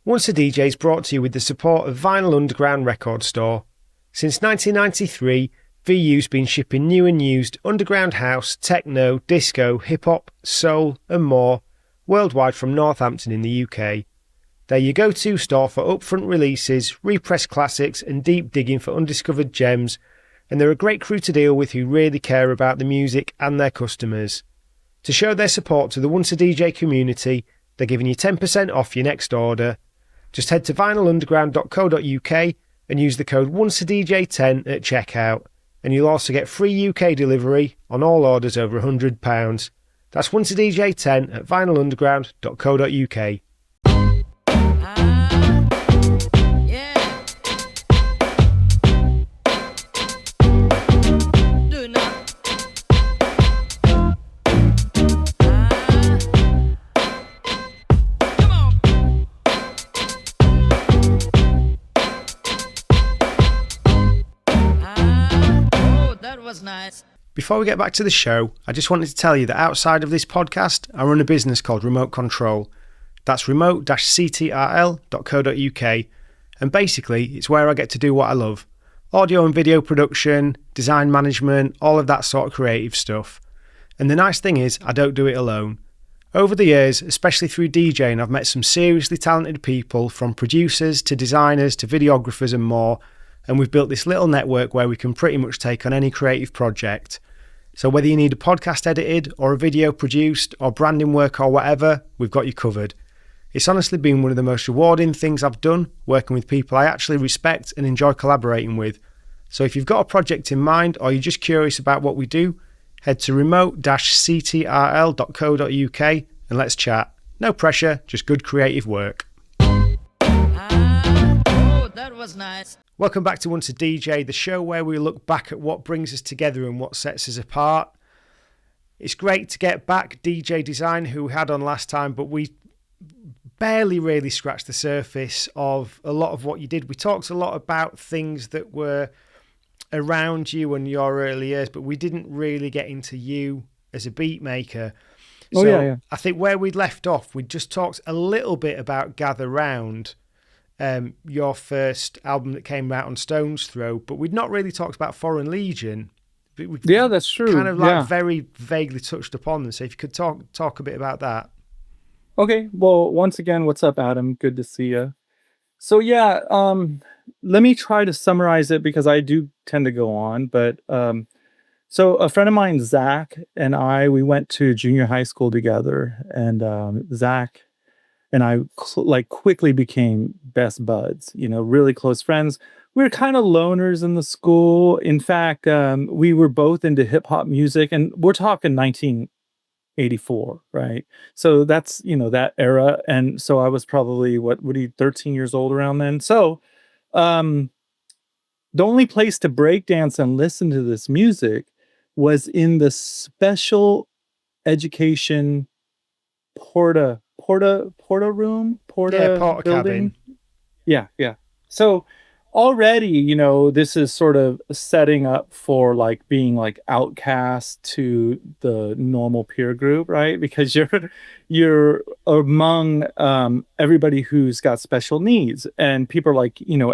Once a DJ is brought to you with the support of Vinyl Underground Record Store. Since 1993, VU's been shipping new and used underground house, techno, disco, hip-hop, soul and more worldwide from Northampton in the UK. They're your go-to store for upfront releases, repressed classics and deep digging for undiscovered gems, and they're a great crew to deal with who really care about the music and their customers. To show their support to the Once a DJ community, they're giving you 10% off your next order. Just head to vinylunderground.co.uk and use the code ONCEADJ10 at checkout, and you'll also get free UK delivery on all orders over £100. That's ONCEADJ10 at vinylunderground.co.uk. Nice. Before we get back to the show, I just wanted to tell you that outside of this podcast, I run a business called Remote Control. That's remote-ctrl.co.uk, and basically it's where I get to do what I love: audio and video production, design management, all of that sort of creative stuff. And the nice thing is, I don't do it alone. Over the years, especially through DJing, I've met some seriously talented people, from producers to designers to videographers and more, and we've built this little network where we can pretty much take on any creative project. So whether you need a podcast edited or a video produced or branding work or whatever, we've got you covered. It's honestly been one of the most rewarding things I've done, working with people I actually respect and enjoy collaborating with. So if you've got a project in mind or you're just curious about what we do, head to remote-ctrl.co.uk and let's chat. No pressure, just good creative work. That was nice. Welcome back to Once a DJ, the show where we look back at what brings us together and what sets us apart. It's great to get back DJ Design, who we had on last time, but we barely really scratched the surface of a lot of what you did. We talked a lot about things that were around you and your early years, but we didn't really get into you as a beat maker. So yeah. I think where we'd left off, we just talked a little bit about Gather Round, your first album that came out on Stone's Throw, but we'd not really talked about Foreign Legion. Yeah, that's true. Kind of very vaguely touched upon them. So if you could talk a bit about that. Okay. Well, once again, what's up, Adam? Good to see you. So yeah, let me try to summarize it because I do tend to go on. But so a friend of mine, Zach, and we went to junior high school together, and Zach and I quickly became best buds, really close friends. We were kind of loners in the school. In fact, we were both into hip hop music, and we're talking 1984, right? So that's, that era. And so I was probably, 13 years old around then. So the only place to break dance and listen to this music was in the special education Porta room, Porta building. cabin. Yeah. So already, this is sort of setting up for being outcast to the normal peer group, right? Because you're among everybody who's got special needs, and people are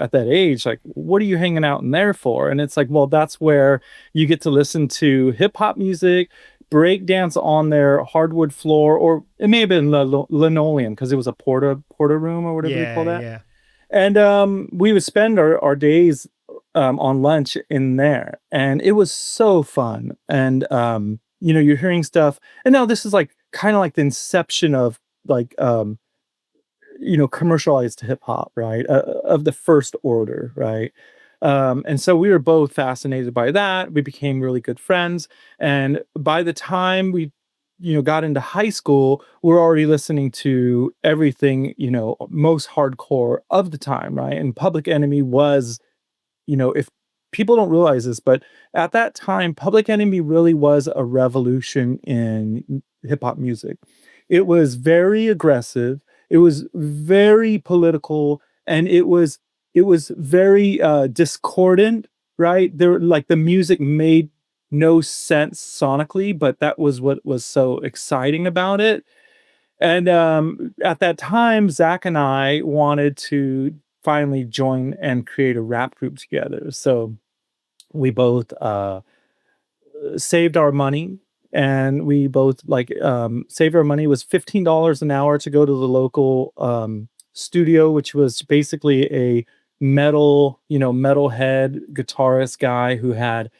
at that age, what are you hanging out in there for? And it's well, that's where you get to listen to hip hop music, break dance on their hardwood floor, or it may have been linoleum because it was a porta room or whatever you call that. Yeah. And we would spend our days on lunch in there, and it was so fun. And you're hearing stuff, and now this is kind of the inception of commercialized hip hop, right? Of the first order, right? And so we were both fascinated by that. We became really good friends. And by the time we, got into high school, we're already listening to everything, most hardcore of the time, right? And Public Enemy was, if people don't realize this, but at that time, Public Enemy really was a revolution in hip hop music. It was very aggressive. It was very political, and it was very discordant, right? There, the music made no sense sonically, but that was what was so exciting about it. And at that time, Zach and I wanted to finally join and create a rap group together. So we both saved our money, and we both saved our money. It was $15 an hour to go to the local studio, which was basically a metalhead guitarist guy who had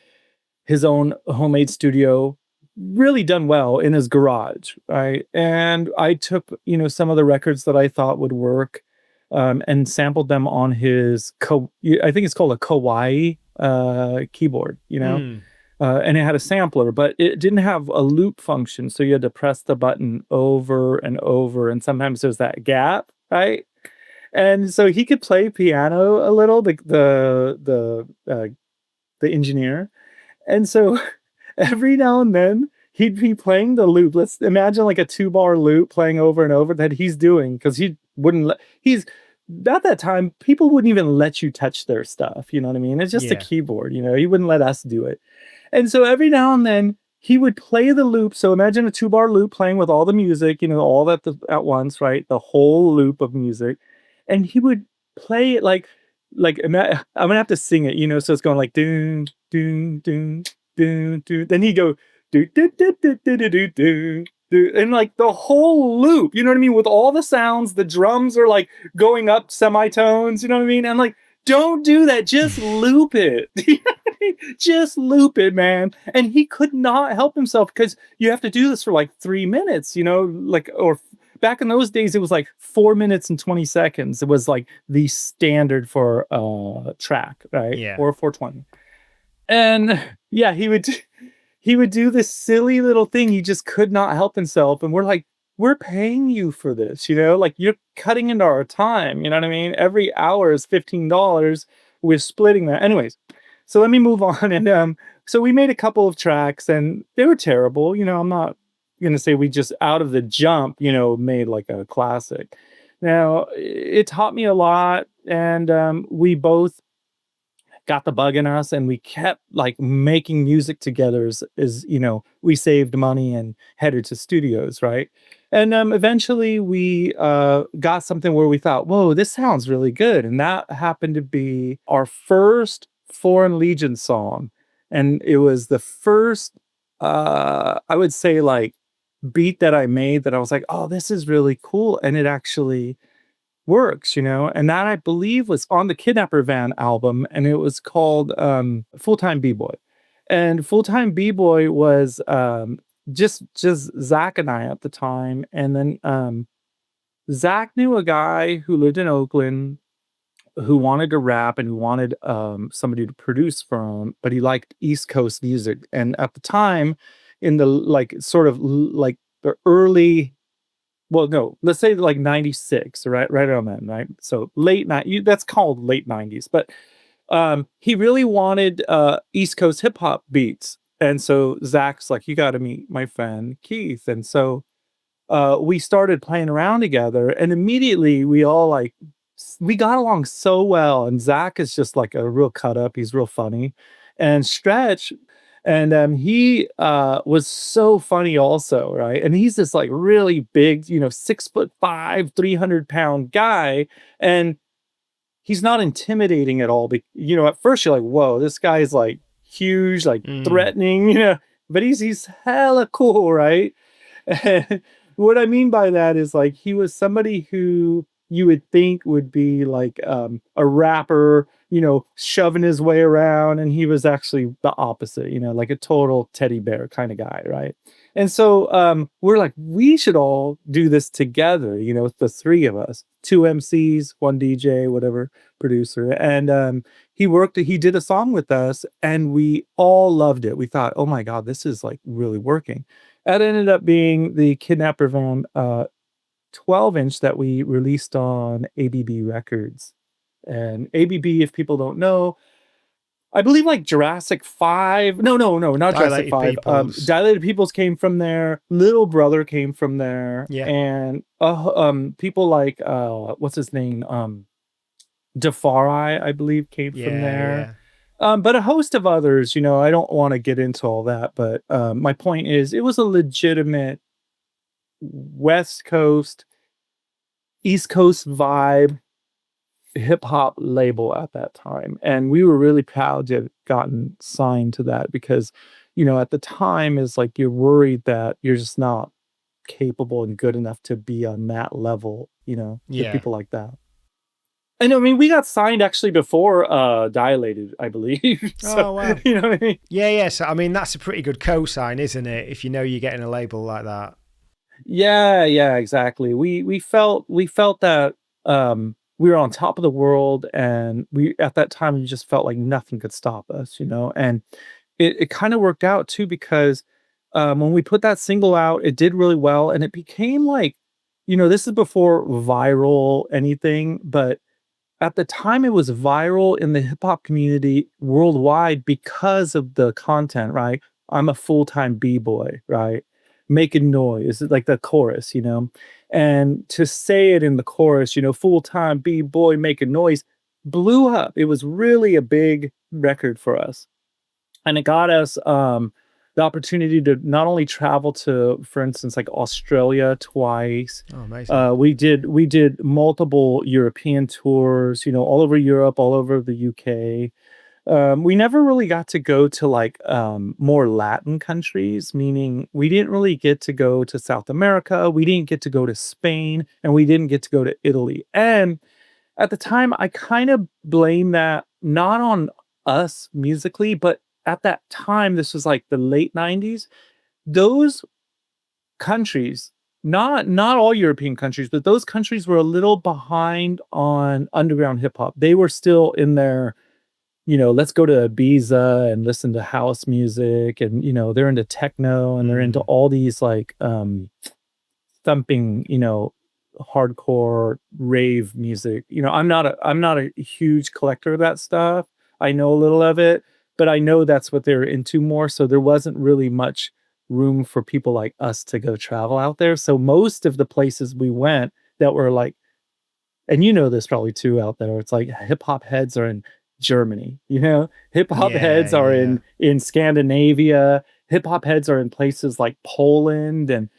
his own homemade studio, really done well in his garage, right? And I took, some of the records that I thought would work, and sampled them on his I think it's called a Kawaii keyboard, Hmm. and it had a sampler, but it didn't have a loop function, so you had to press the button over and over, and sometimes there's that gap, right? And so he could play piano a little, the engineer, and so every now and then he'd be playing the loop. Let's imagine like a 2-bar loop playing over and over that he's doing, because he wouldn't let he's at that time people wouldn't even let you touch their stuff. You know what I mean? It's just a Yeah. keyboard. He wouldn't let us do it. And so every now and then he would play the loop. So imagine a 2-bar loop playing with all the music, all that at once, right? The whole loop of music, and he would play it I'm gonna have to sing it, so it's going like doon doon doon doon doon. Then he'd go do do do do do do do do do, and like the whole loop, you know what I mean, with all the sounds. The drums are like going up semitones, you know what I mean. I'm like, don't do that, just loop it. Just loop it, man. And he could not help himself, because you have to do this for like 3 minutes, or back in those days it was like 4 minutes and 20 seconds. It was like the standard for track, right? Yeah. Or 420. And yeah, he would do this silly little thing. He just could not help himself. And we're like, we're paying you for this, like you're cutting into our time. You know what I mean? Every hour is $15. We're splitting that. Anyways, so let me move on. And so we made a couple of tracks, and they were terrible. I'm not going to say we just out of the jump, made like a classic. Now, it taught me a lot. And we both got the bug in us, and we kept like making music together as we saved money and headed to studios, right? And eventually we got something where we thought, whoa, this sounds really good. And that happened to be our first Foreign Legion song. And it was the first I would say like beat that I made that I was like, oh, this is really cool. And it actually works, and that I believe was on the Kidnapper Van album, and it was called Full-Time B-Boy. And Full-Time B-Boy was just Zach and I at the time. And then Zach knew a guy who lived in Oakland who wanted to rap and who wanted somebody to produce for him, but he liked East Coast music. And at the time, in the like the early, well, no, let's say like 96, right around then, right? So that's called late 90s. But he really wanted East Coast hip hop beats. And so Zach's like, you got to meet my friend Keith. And so we started playing around together, and immediately we got along so well. And Zach is just like a real cut up. He's real funny. And Stretch, and he was so funny also, right? And he's this like really big, 6'5", 300-pound guy, and he's not intimidating at all. But at first you're like, whoa, this guy's like huge, like threatening, but he's hella cool, right? And what I mean by that is like he was somebody who you would think would be like a rapper, shoving his way around, and he was actually the opposite, like a total teddy bear kind of guy, right? And so we're like, we should all do this together, the three of us, 2 MCs, 1 DJ, whatever, producer. And he did a song with us, and we all loved it. We thought, oh my God, this is like really working. That ended up being the Kidnapper Van 12-inch that we released on ABB Records. And ABB, if people don't know, I believe like Jurassic 5. No, not Jurassic 5. Dilated Peoples came from there. Little Brother came from there. Yeah. And people like what's his name? Defari, I believe, came from there. Yeah. But a host of others, I don't want to get into all that, but my point is it was a legitimate West Coast, East Coast vibe hip hop label at that time. And we were really proud to have gotten signed to that because, at the time is like you're worried that you're just not capable and good enough to be on that level, with Yeah. people like that. And I mean, we got signed actually before Dilated, I believe. So, Oh, wow. you know what I mean? Yeah. So, I mean, that's a pretty good cosign, isn't it? If you know you're getting a label like that. Yeah, exactly. We felt that we were on top of the world, and we at that time we just felt like nothing could stop us, and it kind of worked out too because when we put that single out, it did really well, and it became like, this is before viral anything, but at the time it was viral in the hip hop community worldwide because of the content, right? I'm a full-time b-boy, right? Making noise, like the chorus, and to say it in the chorus, full-time b-boy making noise blew up. It was really a big record for us, and it got us the opportunity to not only travel to, for instance, like Australia twice. Oh, amazing. We did multiple European tours, all over Europe, all over the UK. We never really got to go to like more Latin countries, meaning we didn't really get to go to South America, we didn't get to go to Spain, and we didn't get to go to Italy. And at the time, I kind of blame that not on us musically, but at that time, this was like the late 90s. Those countries, not all European countries, but those countries were a little behind on underground hip hop. They were still in their, let's go to Ibiza and listen to house music, and they're into techno, and they're into all these like thumping, hardcore rave music. I'm not a huge collector of that stuff. I know a little of it, but I know that's what they're into more. So there wasn't really much room for people like us to go travel out there. So most of the places we went that were like, and this probably too out there, it's like hip hop heads are in Germany, hip hop heads are Yeah. in Scandinavia, hip hop heads are in places like Poland, and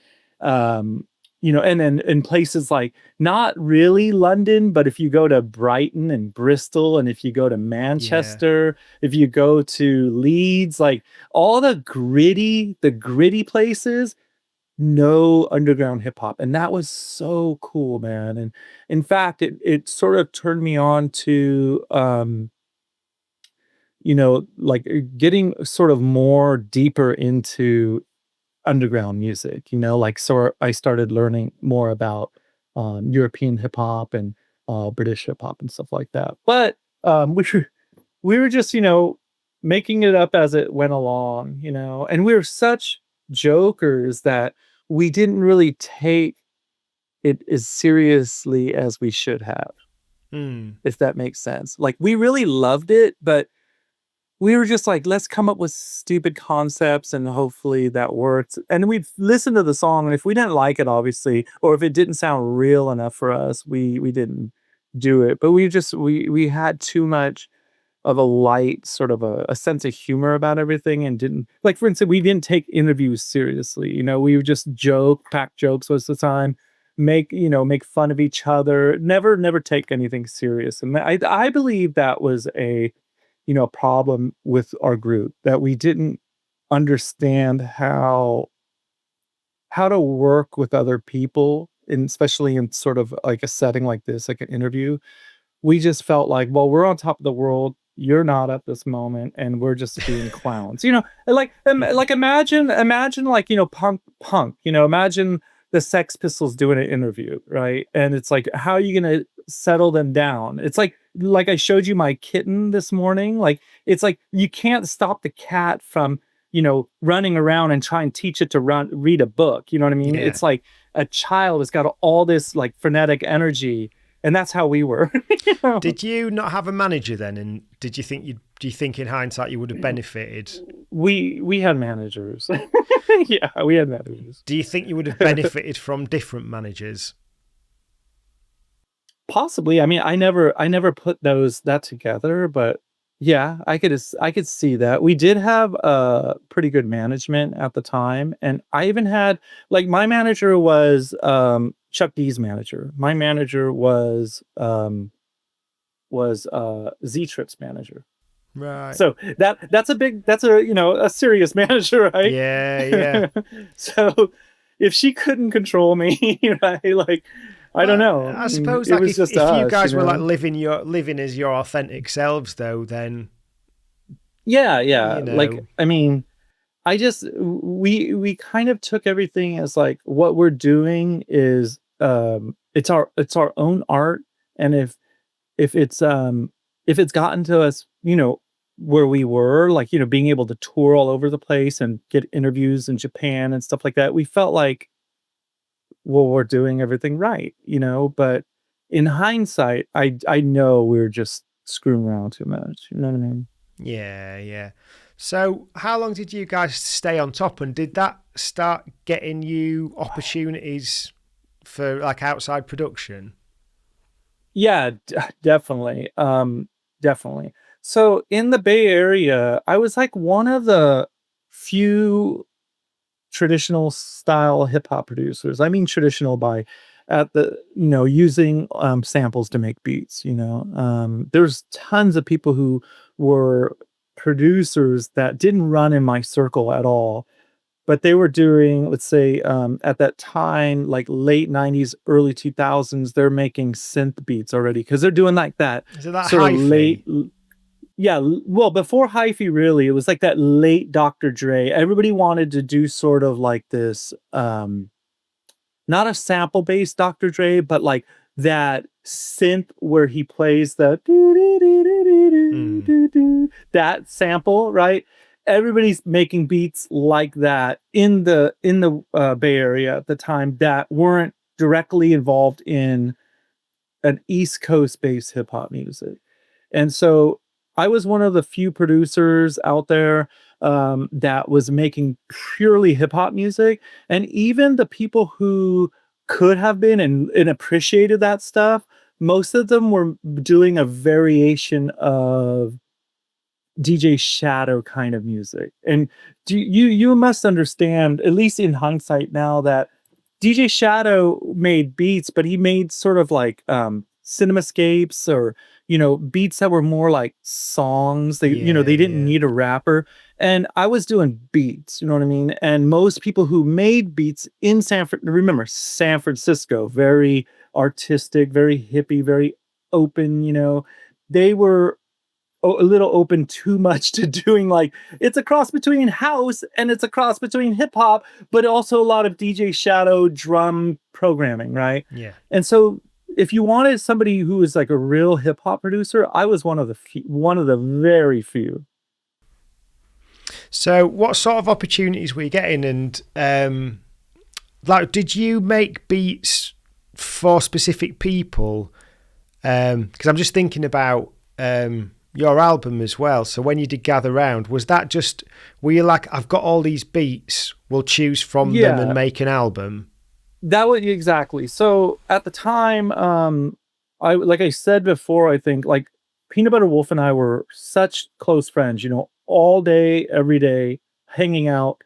and then in places like not really London, but if you go to Brighton and Bristol, and if you go to Manchester, if you go to Leeds, like all the gritty places, no underground hip hop. And that was so cool, man. And in fact, it sort of turned me on to like getting sort of more deeper into underground music, like, so I started learning more about European hip hop and British hip hop and stuff like that. But we were just, making it up as it went along, and we were such jokers that we didn't really take it as seriously as we should have, if that makes sense. Like, we really loved it, but we were just like, let's come up with stupid concepts and hopefully that works. And we'd listen to the song, and if we didn't like it, obviously, or if it didn't sound real enough for us, we didn't do it. But we had too much of a light sort of a sense of humor about everything, and didn't, like, for instance, we didn't take interviews seriously. We would just pack jokes most of the time, make fun of each other, never take anything serious. And I believe that was a problem with our group, that we didn't understand how to work with other people, and especially in sort of like a setting like this, like an interview. We just felt like, well, we're on top of the world, you're not at this moment, and we're just being clowns. Like imagine like, punk, imagine the Sex Pistols doing an interview, right? And it's like, how are you going to settle them down? It's like I showed you my kitten this morning. Like, it's like you can't stop the cat from, running around and try and teach it to read a book. You know what I mean? Yeah. It's like a child has got all this like frenetic energy, and that's how we were. Did you not have a manager then? And do you think in hindsight you would have benefited? We had managers. Yeah, we had managers. Do you think you would have benefited from different managers? Possibly. I mean, I never put that together, but Yeah, I could see that. We did have pretty good management at the time, and I even had like my manager was Chuck D's manager. My manager was Z Trip's manager. Right. So that's a a serious manager, right? Yeah, yeah. So if she couldn't control me, right, like I don't But know. I suppose It like was just if you us, guys were like living as your authentic selves though, then Yeah, you yeah. Like know, I mean, I just we kind of took everything as like what we're doing is it's our own art, and if it's if it's gotten to us, where we were, like, being able to tour all over the place and get interviews in Japan and stuff like that, we felt like, well, we're doing everything right, but in hindsight, I know we are just screwing around too much. You know what I mean? yeah, yeah. So how long did you guys stay on top, and did that start getting you opportunities for like outside production? Yeah, definitely. Definitely. So in the Bay Area, I was like one of the few traditional style hip hop producers. I mean traditional by at the using samples to make beats, there's tons of people who were producers that didn't run in my circle at all, but they were doing, let's say, at that time, like late 90s, early 2000s, they're making synth beats already because they're doing like that Is it that sort of late. hyphy? Yeah, well, before hyphy, really, it was like that late Dr. Dre. Everybody wanted to do sort of like this, not a sample based Dr. Dre, but like that synth where he plays the Hmm. that sample, right? Everybody's making beats like that in the Bay Area at the time that weren't directly involved in an East Coast based hip hop music. And so I was one of the few producers out there that was making purely hip hop music. And even the people who could have been and appreciated that stuff, most of them were doing a variation of DJ Shadow kind of music. And you must understand, at least in hindsight now, that DJ Shadow made beats, but he made sort of like cinemascapes or beats that were more like songs. Yeah, They didn't yeah. need a rapper. And I was doing beats, you know what I mean? And most people who made beats in remember San Francisco, very artistic, very hippie, very open, they were a little open too much to doing like it's a cross between house and it's a cross between hip hop, but also a lot of DJ Shadow drum programming, right? Yeah. And so if you wanted somebody who was like a real hip hop producer, I was one of the very few. So what sort of opportunities were you getting, and like did you make beats for specific people? Because I'm just thinking about your album as well. So when you did Gather Round, was that just, were you like, I've got all these beats, we'll choose from them and Yeah, make an album? that was exactly. So at the time, I like I said before, I think like Peanut Butter Wolf and I were such close friends, all day, every day, hanging out,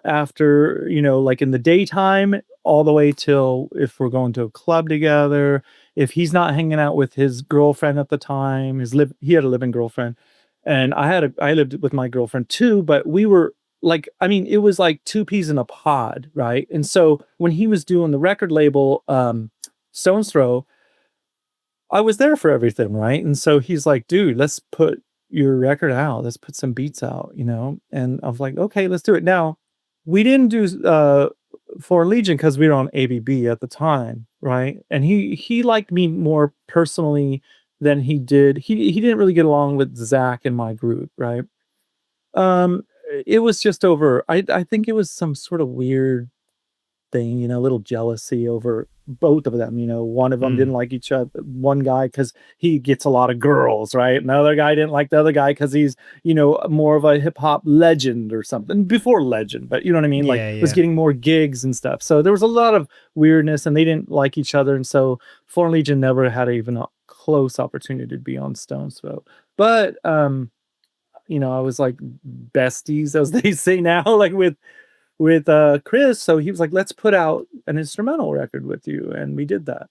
after, like in the daytime, all the way till if we're going to a club together. If he's not hanging out with his girlfriend at the time, he had a living girlfriend, and I lived with my girlfriend too, but we were like, I mean, it was like two peas in a pod, right? And so when he was doing the record label, Stone's Throw, I was there for everything, right? And so he's like, dude, let's put your record out. Let's put some beats out, And I was like, okay, let's do it. Now, we didn't do Foreign Legion because we were on ABB at the time, right? And he liked me more personally than he did. He didn't really get along with Zach and my group, right? It was just over. I think it was some sort of weird thing, a little jealousy over both of them. One of them Hmm. didn't like each other, one guy, because he gets a lot of girls, right? Another guy didn't like the other guy because he's, more of a hip hop legend or something before legend, but you know what I mean? Like Yeah, was yeah. getting more gigs and stuff. So there was a lot of weirdness and they didn't like each other. And so Foreign Legion never had even a close opportunity to be on Stone's Throw. But you know, I was like besties, as they say now, like with Chris. So he was like, let's put out an instrumental record with you, and we did that.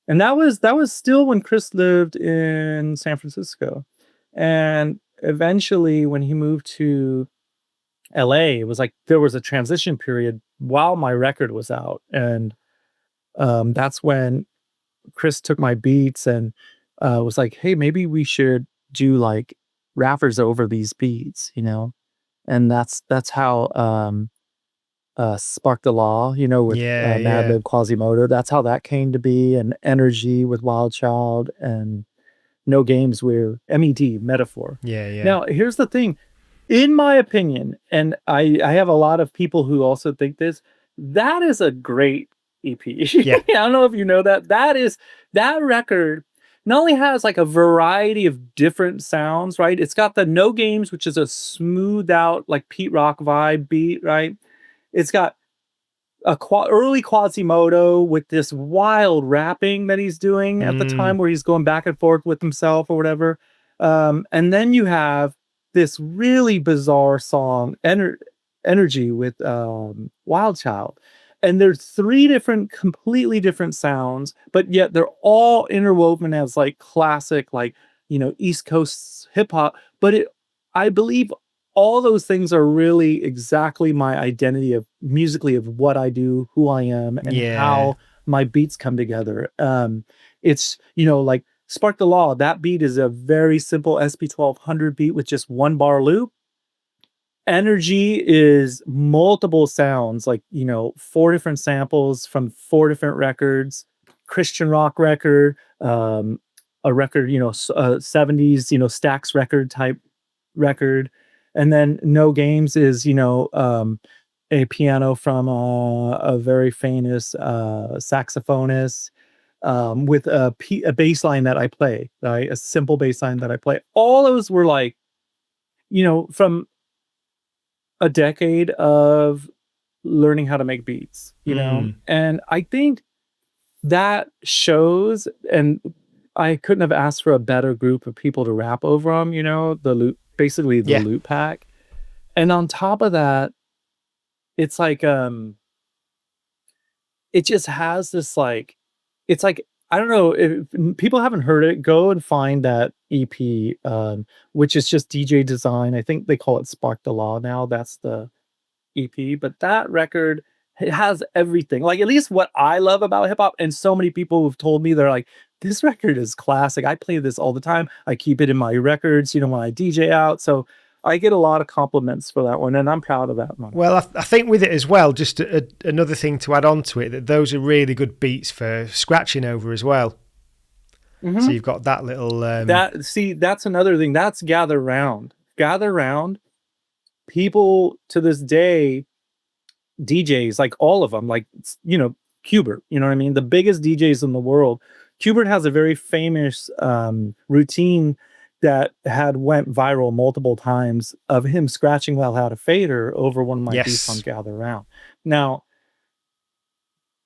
And that was still when Chris lived in San Francisco. And eventually when he moved to LA, it was like there was a transition period while my record was out. And that's when Chris took my beats and was like, hey, maybe we should do like rappers over these beats, you know? And that's how Spark the Law, you know, with Madlib, Quasimodo. That's how that came to be, and Energy with Wild Child, and No Games with MED, Metaphor. Yeah. Now, here's the thing. In my opinion, and I have a lot of people who also think this, that is a great EP. Yeah. I don't know if you know that. That record not only has like a variety of different sounds, right? It's got the No Games, which is a smoothed out, like Pete Rock vibe beat, right? It's got a early Quasimodo with this wild rapping that he's doing at the time, where he's going back and forth with himself or whatever. And then you have this really bizarre song, Energy with Wild Child. And there's 3 different, completely different sounds, but yet they're all interwoven as like classic, like, you know, East Coast hip hop. But I believe all those things are really exactly my identity of musically, of what I do, who I am, and how my beats come together. It's, you know, like Spark the Law, that beat is a very simple SP1200 beat with just 1 bar loop. Energy is multiple sounds, like, you know, 4 different samples from 4 different records, Christian rock record, a record, you know, 70s, you know, Stax record type record. And then No Games is, you know, a piano from a very famous saxophonist, with a bass line that I play, right? A simple bass line that I play. All those were like, you know, from a decade of learning how to make beats, you know? And I think that shows, and I couldn't have asked for a better group of people to rap over them, you know, basically the loop pack. And on top of that, it's like, it just has this like, it's like, I don't know if people haven't heard it, go and find that EP, which is just DJ Design. I think they call it Spark the Law now. That's the EP, but that record, it has everything. Like, at least what I love about hip hop, and so many people who've told me, they're like, this record is classic. I play this all the time. I keep it in my records, you know, when I DJ out. So I get a lot of compliments for that one, and I'm proud of that one. Well, I think with it as well, just another thing to add on to it, that those are really good beats for scratching over as well. So you've got that little... that's another thing. That's Gather Round. Gather Round, people to this day, DJs, like all of them, like, you know, Qbert, you know what I mean? The biggest DJs in the world. Qbert has a very famous routine that had went viral multiple times of him scratching Well Had a Fader over one of my beats on Gather Round. Now,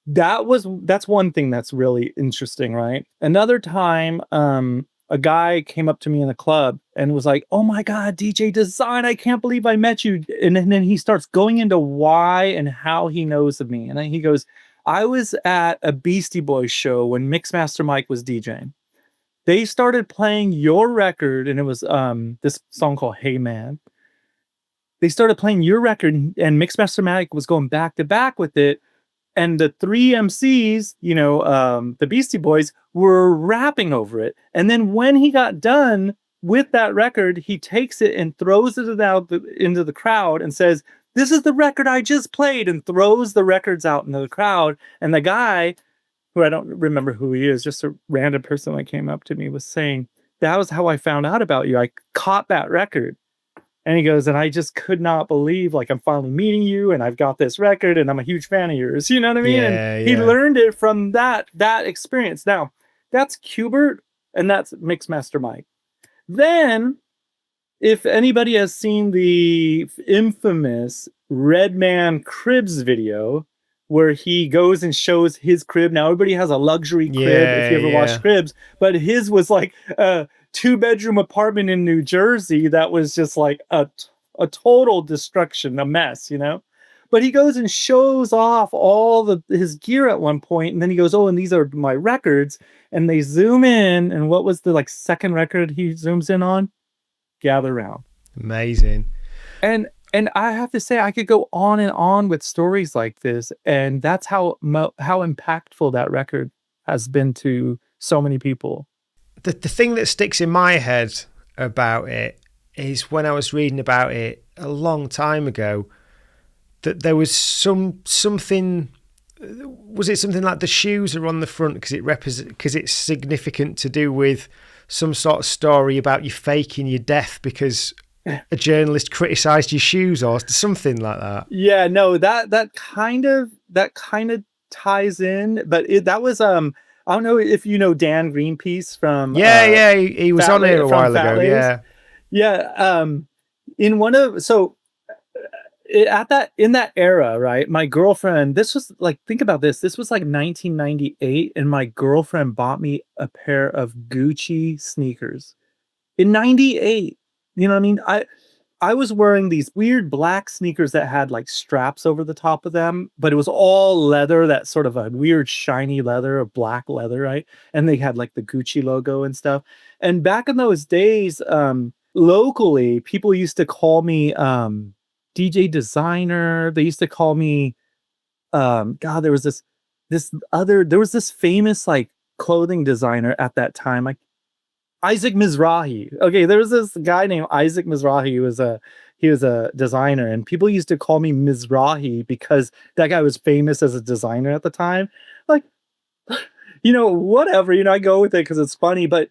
that's one thing that's really interesting, right? Another time, a guy came up to me in a club and was like, oh my God, DJ Design, I can't believe I met you. And then he starts going into why and how he knows of me. And then he goes, I was at a Beastie Boys show when Mixmaster Mike was DJing. They started playing your record, and it was this song called Hey Man. They started playing your record, and Mixmaster Mike was going back to back with it. And the 3 MCs, you know, the Beastie Boys, were rapping over it. And then when he got done with that record, he takes it and throws it out into the crowd and says, this is the record I just played, and throws the records out into the crowd. And the guy, who I don't remember who he is, just a random person that came up to me, was saying, that was how I found out about you. I caught that record. And he goes, and I just could not believe, like, I'm finally meeting you, and I've got this record, and I'm a huge fan of yours. You know what I mean? And he learned it from that experience. Now, that's Qbert, and that's Mixmaster Mike. Then, if anybody has seen the infamous Redman Cribs video, where he goes and shows his crib. Now everybody has a luxury crib if you ever watch Cribs, but his was like a 2-bedroom apartment in New Jersey that was just like a total destruction, a mess, you know? But he goes and shows off all his gear at one point, and then he goes, "Oh, and these are my records." And they zoom in, and what was the like second record he zooms in on? Gather Round. Amazing. And I have to say, I could go on and on with stories like this, and that's how impactful that record has been to so many people. The thing that sticks in my head about it is when I was reading about it a long time ago, that there was something. Was it something like the shoes are on the front because it's significant to do with some sort of story about you faking your death because a journalist criticized your shoes or something like that? Yeah, no, that kind of ties in, but that was I don't know if you know Dan Greenpeace from he was on here a while ago. In one of in that era, right? My girlfriend, this was like, think about this. This was like 1998, and my girlfriend bought me a pair of Gucci sneakers in 98. You know what I mean? I was wearing these weird black sneakers that had like straps over the top of them, but it was all leather, that sort of a weird shiny leather, a black leather, right? And they had like the Gucci logo and stuff. And back in those days, locally, people used to call me DJ Designer. They used to call me God, there was this famous like clothing designer at that time, like Isaac Mizrahi. Okay, there was this guy named Isaac Mizrahi. He was a designer, and people used to call me Mizrahi because that guy was famous as a designer at the time. Like, you know, whatever, you know, I go with it because it's funny, but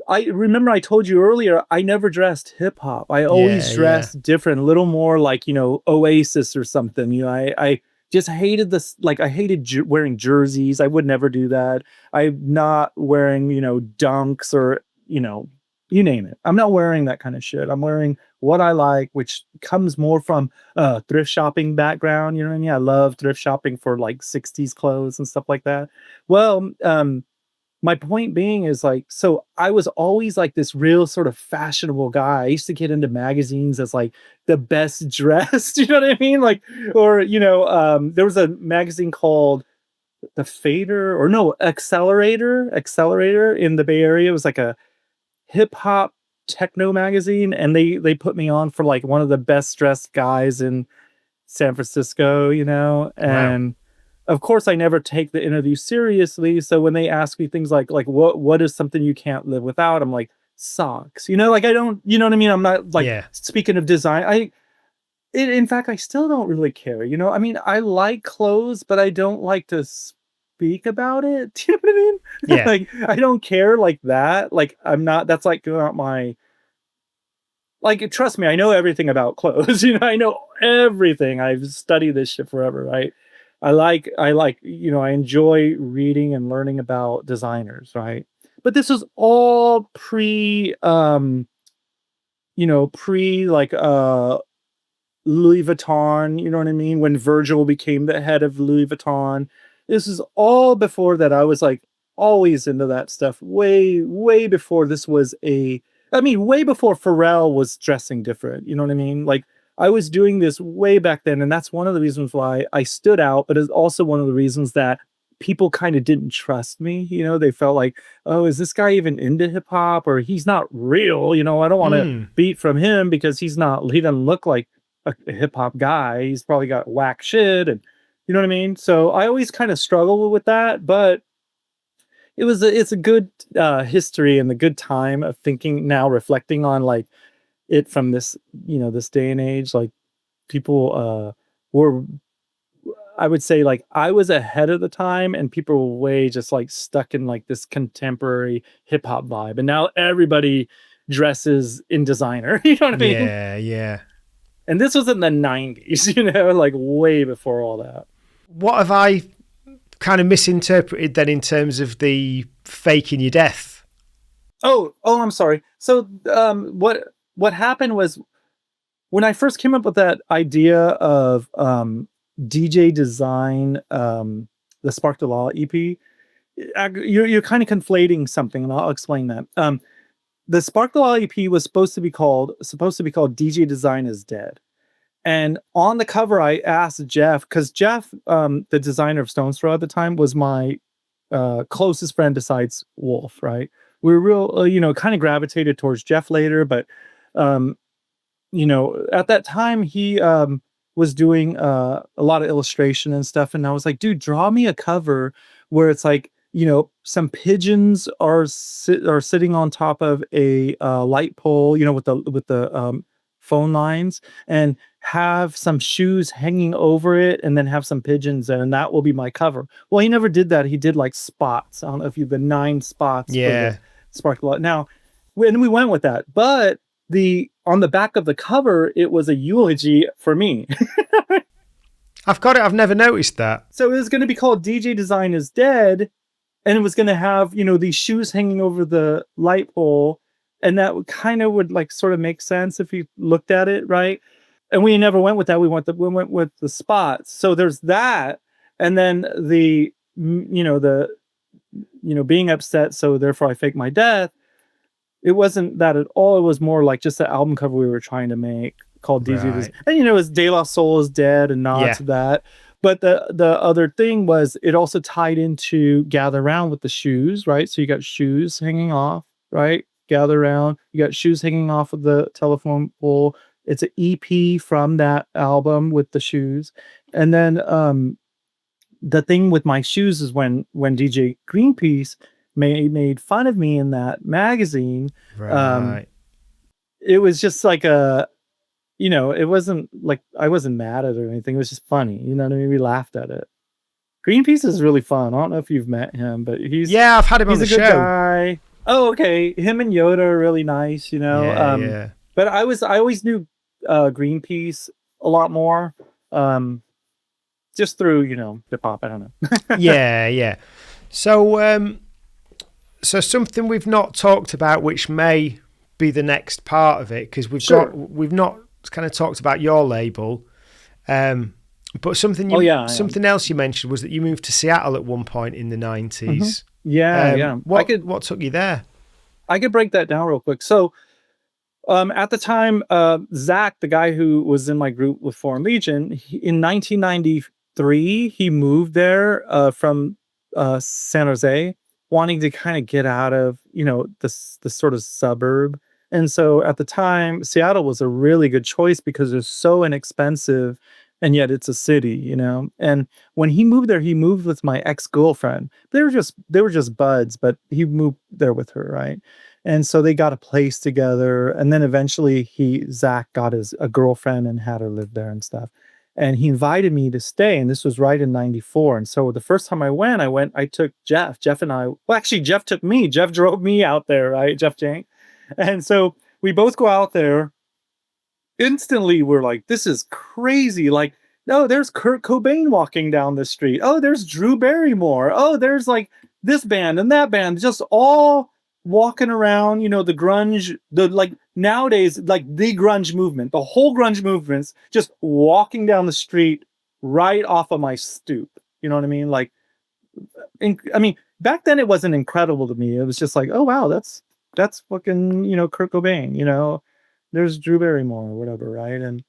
I remember I told you earlier, I never dressed hip hop. I always dressed different, a little more like, you know, Oasis or something. You know, I just hated this. Like, I hated wearing jerseys. I would never do that. I'm not wearing, you know, dunks or, you know, you name it. I'm not wearing that kind of shit. I'm wearing what I like, which comes more from thrift shopping background. You know what I mean? I love thrift shopping for like 60s clothes and stuff like that. Well, my point being is like, so I was always like this real sort of fashionable guy. I used to get into magazines as like the best dressed, you know what I mean? Like, or, you know, there was a magazine called The Fader or no, Accelerator in the Bay Area. It was like a hip hop techno magazine. And they put me on for like one of the best dressed guys in San Francisco, you know, and wow. Of course, I never take the interview seriously. So when they ask me things like what is something you can't live without, I'm like, socks. You know, like I don't, you know what I mean? I'm not like speaking of design. In fact, I still don't really care. You know, I mean, I like clothes, but I don't like to speak about it. Do you know what I mean? Yeah. Like I don't care like that. Like I'm not. That's like not my. Like, trust me, I know everything about clothes. You know, I know everything. I've studied this shit forever, right? I like, you know, I enjoy reading and learning about designers, right? But this was all pre like Louis Vuitton, you know what I mean? When Virgil became the head of Louis Vuitton. This is all before that. I was like always into that stuff. Way, way before this was way before Pharrell was dressing different. You know what I mean? Like, I was doing this way back then, and that's one of the reasons why I stood out, but it's also one of the reasons that people kind of didn't trust me. You know, they felt like, oh, is this guy even into hip hop? Or he's not real, you know, I don't want to beat from him because he doesn't look like a hip hop guy. He's probably got whack shit, and you know what I mean? So I always kind of struggle with that, but it's a good history and the good time of thinking now, reflecting on like it from this, you know, this day and age. Like people were, I would say, like I was ahead of the time and people were way just like stuck in like this contemporary hip hop vibe, and now everybody dresses in designer. You know what I mean? Yeah. And this was in the 90s, you know, like way before all that. What have I kind of misinterpreted then in terms of the faking your death? Oh, I'm sorry. So what happened was when I first came up with that idea of DJ Design, the Spark the Law EP. You're kind of conflating something, and I'll explain that. The Spark the Law EP was supposed to be called DJ Design is Dead. And on the cover, I asked Jeff, because Jeff, the designer of Stone's Throw at the time, was my closest friend besides Wolf, right? We were real, kind of gravitated towards Jeff later, but, at that time, he was doing a lot of illustration and stuff. And I was like, dude, draw me a cover where it's like, some pigeons are sitting on top of a light pole, with the phone lines, and have some shoes hanging over it, and then have some pigeons, and that will be my cover. Well, he never did that. He did like spots. I don't know if you've been 9 spots. Yeah. For the Sparkle. Now, when we went with that, but on the back of the cover, it was a eulogy for me. I've got it. I've never noticed that. So it was going to be called DJ Design is Dead, and it was going to have, these shoes hanging over the light pole. And that would like sort of make sense if you looked at it, right? And we never went with that. We went with the spots. So there's that, and then being upset. So therefore, I faked my death. It wasn't that at all. It was more like just the album cover we were trying to make called DJ. Right. And it was De La Soul is Dead and nods to that. But the other thing was it also tied into Gather Round with the shoes, right? So you got shoes hanging off, right? Gather Round. You got shoes hanging off of the telephone pole. It's an EP from that album with the shoes. And then the thing with my shoes is when DJ Greenpeace made fun of me in that magazine. Right. It was just like it wasn't like I wasn't mad at it or anything. It was just funny. You know what I mean? We laughed at it. Greenpeace is really fun. I don't know if you've met him, but I've had him on the show. He's a good guy. Oh, okay. Him and Yoda are really nice, Yeah. But I always knew Greenpeace a lot more, just through hip hop. I don't know. Yeah. So something we've not talked about, which may be the next part of it, because we've not kind of talked about your label, but something else you mentioned was that you moved to Seattle at one point in the 90s. Mm-hmm. Yeah. What took you there? I could break that down real quick. So, at the time, Zach, the guy who was in my group with Foreign Legion, in 1993, he moved there from San Jose, wanting to kind of get out of this sort of suburb. And so at the time, Seattle was a really good choice because it's so inexpensive. And yet it's a city, And when he moved there, he moved with my ex-girlfriend. They were just buds, but he moved there with her, right? And so they got a place together. And then eventually Zach got a girlfriend and had her live there and stuff. And he invited me to stay. And this was right in 94. And so the first time I took Jeff. Jeff and I, well, actually, Jeff took me. Jeff drove me out there, right? Jeff Jank. And so we both go out there. Instantly we're like, this is crazy. Like, no, there's Kurt Cobain walking down the street. Oh, there's Drew Barrymore. Oh, there's like this band and that band, just all walking around, the grunge, nowadays, like the grunge movement, the whole grunge movement's just walking down the street right off of my stoop. You know what I mean? Like, back then it wasn't incredible to me. It was just like, oh wow, that's fucking, Kurt Cobain, there's Drew Barrymore or whatever, right? And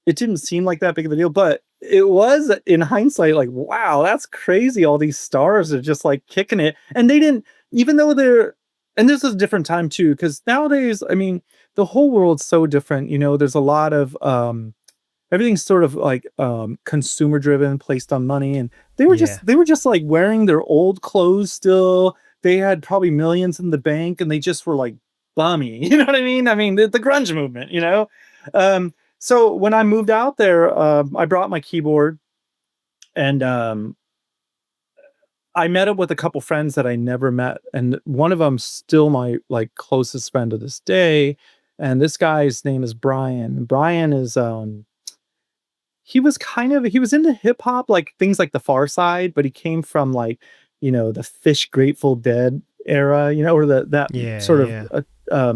it didn't seem like that big of a deal, but it was in hindsight like, wow, that's crazy. All these stars are just like kicking it. And they didn't, even though and this is a different time too, because nowadays, the whole world's so different. There's a lot of, everything's sort of like consumer driven, placed on money. And they were just like wearing their old clothes still. They had probably millions in the bank and they just were like bummy. You know what I mean? The grunge movement, So when I moved out there, I brought my keyboard and I met up with a couple friends that I never met. And one of them still my like closest friend to this day. And this guy's name is Brian. Brian is, he was into hip hop, like things like the Far Side, but he came from like, the Fish Grateful Dead era, or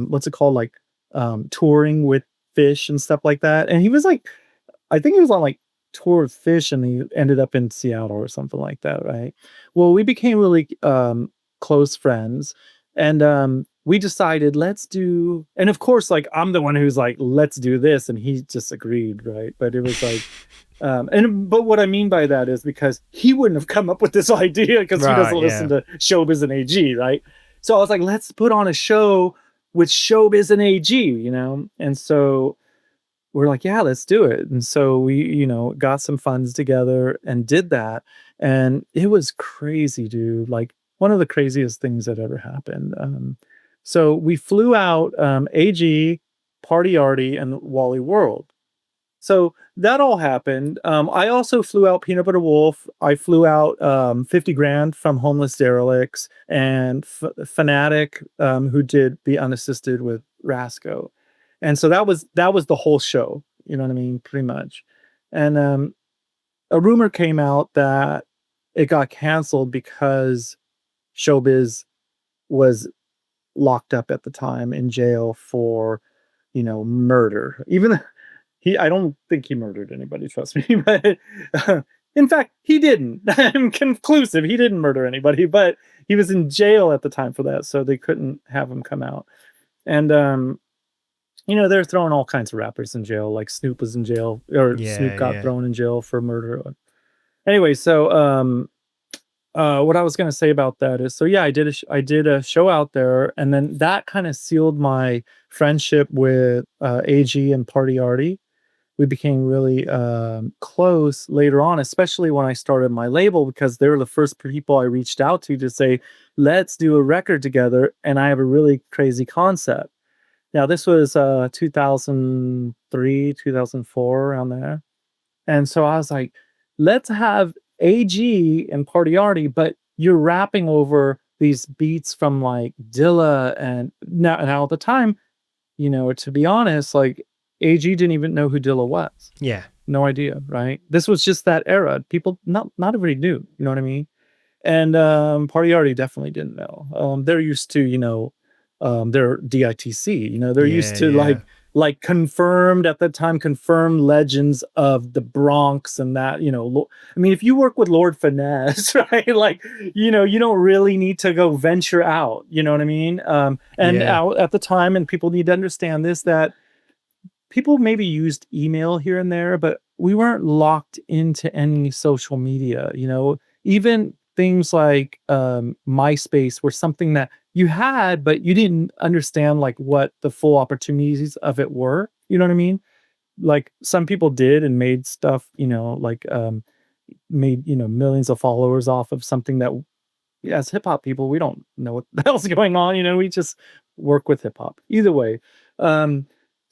what's it called? Like, touring with Fish and stuff like that. And he was like, I think he was on like tour with Fish, and he ended up in Seattle or something like that, right? Well, we became really close friends, and we decided let's do. And of course, like I'm the one who's like, let's do this, and he just agreed, right? But it was like. But what I mean by that is because he wouldn't have come up with this idea because he doesn't listen to Showbiz and AG, right? So I was like, let's put on a show with Showbiz and AG, you know? And so we're like, yeah, let's do it. And so we, you know, got some funds together and did that. And it was crazy, dude. Like one of the craziest things that ever happened. So we flew out AG, Party Arty, and Wally World. So that all happened. I also flew out Peanut Butter Wolf. I flew out 50 Grand from Homeless Derelicts and Fanatic, who did Be Unassisted with Rasco. And so that was the whole show. You know what I mean? Pretty much. And a rumor came out that it got canceled because Showbiz was locked up at the time in jail for, you know, murder. Even I don't think he murdered anybody, trust me. But in fact, he didn't. I'm conclusive. He didn't murder anybody, but he was in jail at the time for that, so they couldn't have him come out. And you know, they're throwing all kinds of rappers in jail. Like Snoop was in jail, or Snoop got thrown in jail for murder. Anyway, so what I was going to say about that is, so yeah, I did a show out there, and then that kind of sealed my friendship with AG and Party Arty. We became really close later on, especially when I started my label, because they were the first people I reached out to say, let's do a record together. And I have a really crazy concept. Now, this was 2003, 2004, around there. And so I was like, let's have AG and Party Arty, but you're rapping over these beats from like Dilla. And now at the time, you know, to be honest, like, AG didn't even know who Dilla was. Yeah. No idea, right? This was just that era. People, not everybody knew, you know what I mean? And Party Arty definitely didn't know. They're used to, you know, they're DITC, you know, they're used to like confirmed at the time, confirmed legends of the Bronx and that, you know, I mean, if you work with Lord Finesse, right? Like, you know, you don't really need to go venture out, you know what I mean? Out at the time, and people need to understand this, that people maybe used email here and there, but we weren't locked into any social media, you know, even things like MySpace were something that you had, but you didn't understand like what the full opportunities of it were. You know what I mean? Like some people did and made stuff, you know, like made, you know, millions of followers off of something that as hip hop people, we don't know what the hell's going on. You know, we just work with hip hop either way.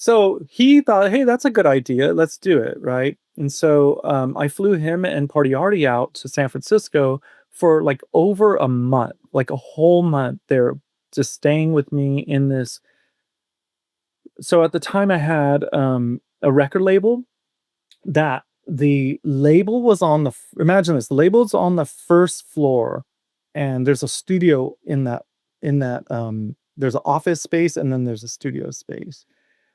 So he thought, hey, that's a good idea. Let's do it. Right. And so I flew him and Party Arty out to San Francisco for like over a month, like a whole month. They're just staying with me in this. So at the time I had a record label that the label was on the, imagine this, the label's on the first floor and there's a studio in that, there's an office space and then there's a studio space.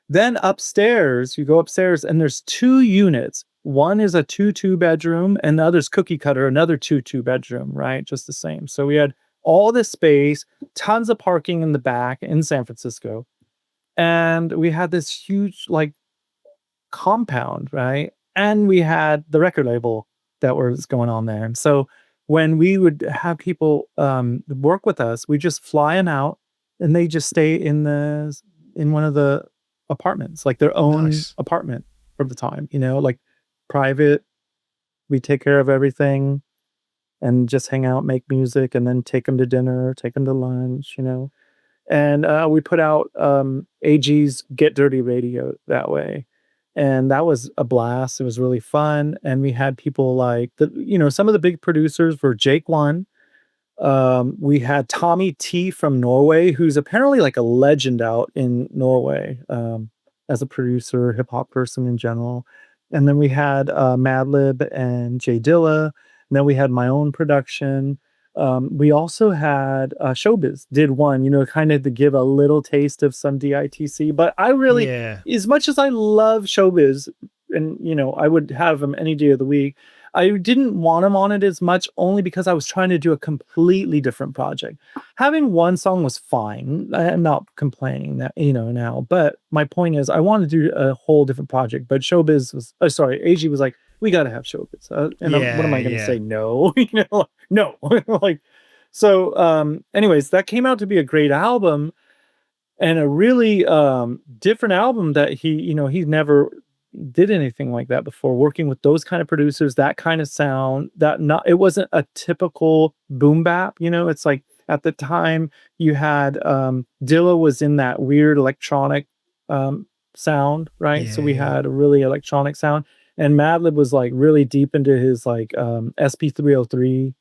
Then upstairs, you go upstairs and there's 2 units. One is a 2 bedroom and the other's cookie cutter, another 2 bedroom, right? Just the same. So we had all this space, tons of parking in the back in San Francisco. And we had this huge like compound, right? And we had the record label that was going on there. And so when we would have people work with us, we just fly them out and they just stay in one of the apartments, like their own apartment for the time, you know, like private. We take care of everything and just hang out, make music, and then take them to dinner, take them to lunch, you know. And we put out AG's Get Dirty Radio that way. And that was a blast. It was really fun. And we had people like, some of the big producers were Jake One. We had Tommy T from Norway, who's apparently like a legend out in Norway as a producer, hip hop person in general. And then we had Madlib and Jay Dilla. And then we had my own production. We also had Showbiz did one, kind of to give a little taste of some DITC. But I really, as much as I love Showbiz, and I would have them any day of the week. I didn't want him on it as much, only because I was trying to do a completely different project. Having one song was fine. I'm not complaining that, now, but my point is I want to do a whole different project. But Showbiz was, AG was like, we got to have Showbiz. What am I going to say? No, no. Like, so, anyways, that came out to be a great album, and a really different album that he's never did anything like that before, working with those kind of producers, that kind of sound. It wasn't a typical boom bap. It's like at the time you had Dilla was in that weird electronic sound, right? So we had a really electronic sound, and Madlib was like really deep into his like SP303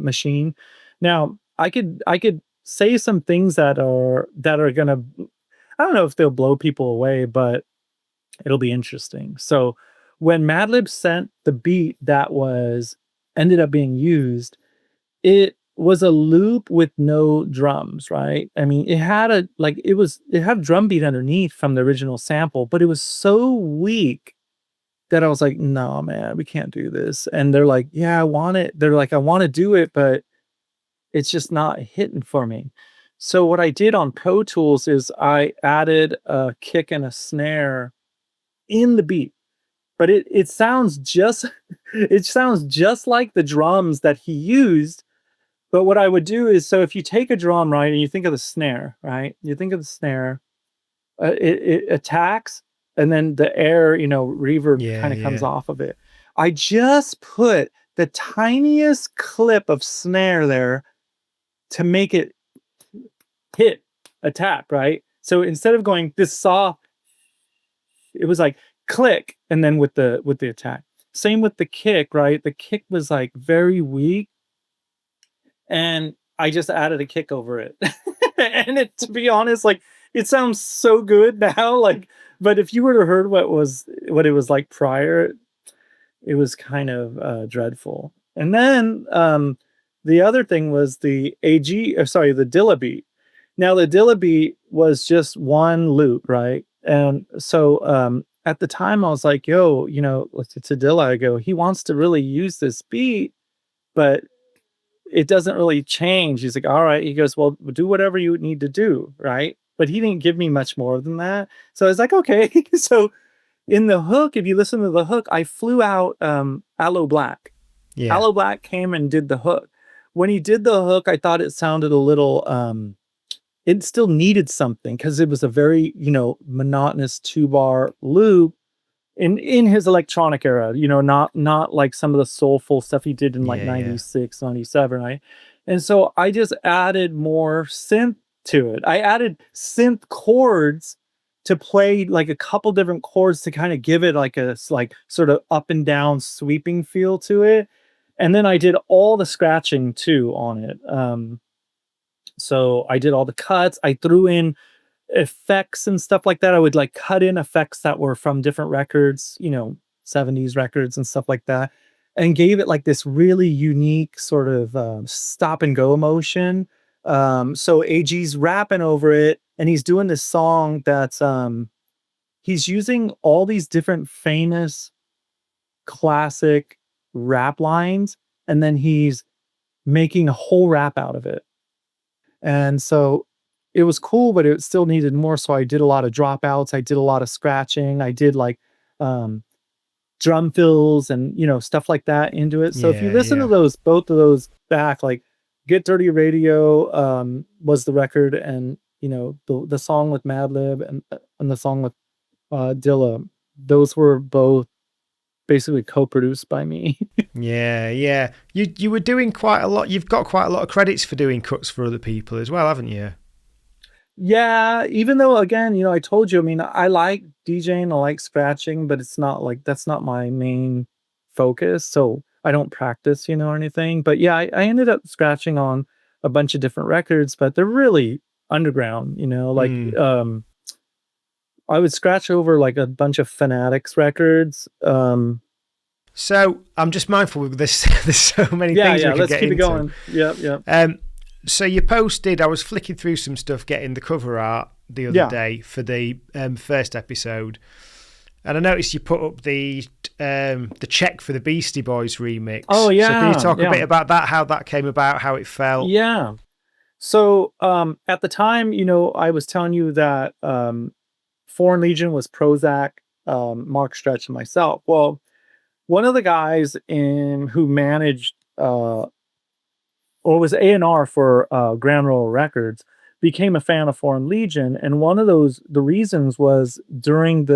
machine. Now I could say some things that are gonna, I don't know if they'll blow people away, but it'll be interesting. So when Madlib sent the beat that ended up being used, it was a loop with no drums, right? I mean, it had drum beat underneath from the original sample, but it was so weak that I was like, no, man, we can't do this. And they're like, yeah, I want it. They're like, I want to do it, but it's just not hitting for me. So what I did on Pro Tools is I added a kick and a snare in the beat, but it sounds just like the drums that he used. But what I would do is, so if you take a drum, right, and you think of the snare, right, it attacks, and then the air, reverb kind of comes off of it. I just put the tiniest clip of snare there to make it hit a tap, right? So instead of going this soft, it was like click, and then with the attack. Same with the kick, right? The kick was like very weak, and I just added a kick over it. And to be honest, like, it sounds so good now, like, but if you were to heard what it was like prior, it was kind of dreadful. And then the other thing was the the Dilla beat. Now the Dilla beat was just one loop, right? And so at the time I was like, yo, to Dilla, I go, he wants to really use this beat, but it doesn't really change. He's like, all right. He goes, well, do whatever you need to do, right? But he didn't give me much more than that. So I was like, okay. So in the hook, if you listen to the hook, I flew out Aloe Black. Yeah. Aloe Black came and did the hook. When he did the hook, I thought it sounded a little it still needed something, because it was a very, monotonous 2-bar loop in his electronic era, not like some of the soulful stuff he did in like 96, 97, right? And so I just added more synth to it. I added synth chords to play like a couple different chords to kind of give it like a sort of up and down sweeping feel to it. And then I did all the scratching too on it. So I did all the cuts. I threw in effects and stuff like that. I would like cut in effects that were from different records, 70s records and stuff like that, and gave it like this really unique sort of stop and go emotion. So AG's rapping over it, and he's doing this song that's he's using all these different famous classic rap lines, and then he's making a whole rap out of it. And so it was cool, but it still needed more. So I did a lot of dropouts. I did a lot of scratching. I did like drum fills and, stuff like that into it. So if you listen to both of those back, like Get Dirty Radio was the record, and, the song with Madlib and the song with Dilla, those were both basically co-produced by me. Yeah. You were doing quite a lot. You've got quite a lot of credits for doing cuts for other people as well, haven't you? Yeah, even though, again, I told you, I mean, I like DJing, I like scratching, but it's not like, that's not my main focus. So I don't practice, or anything. But yeah, I ended up scratching on a bunch of different records, but they're really underground, like I would scratch over like a bunch of Fanatics records. So I'm just mindful of this. There's so many things we could let's get keep into. it going. Yeah. So you posted, I was flicking through some stuff, getting the cover art the other day for the first episode. And I noticed you put up the check for the Beastie Boys remix. Oh, yeah. So can you talk a bit about that, how that came about, how it felt? Yeah. So at the time, I was telling you that Foreign Legion was Prozac, Mark Stretch, and myself. Well, one of the guys who managed or was A&R for Grand Royal Records became a fan of Foreign Legion, and one of the reasons was during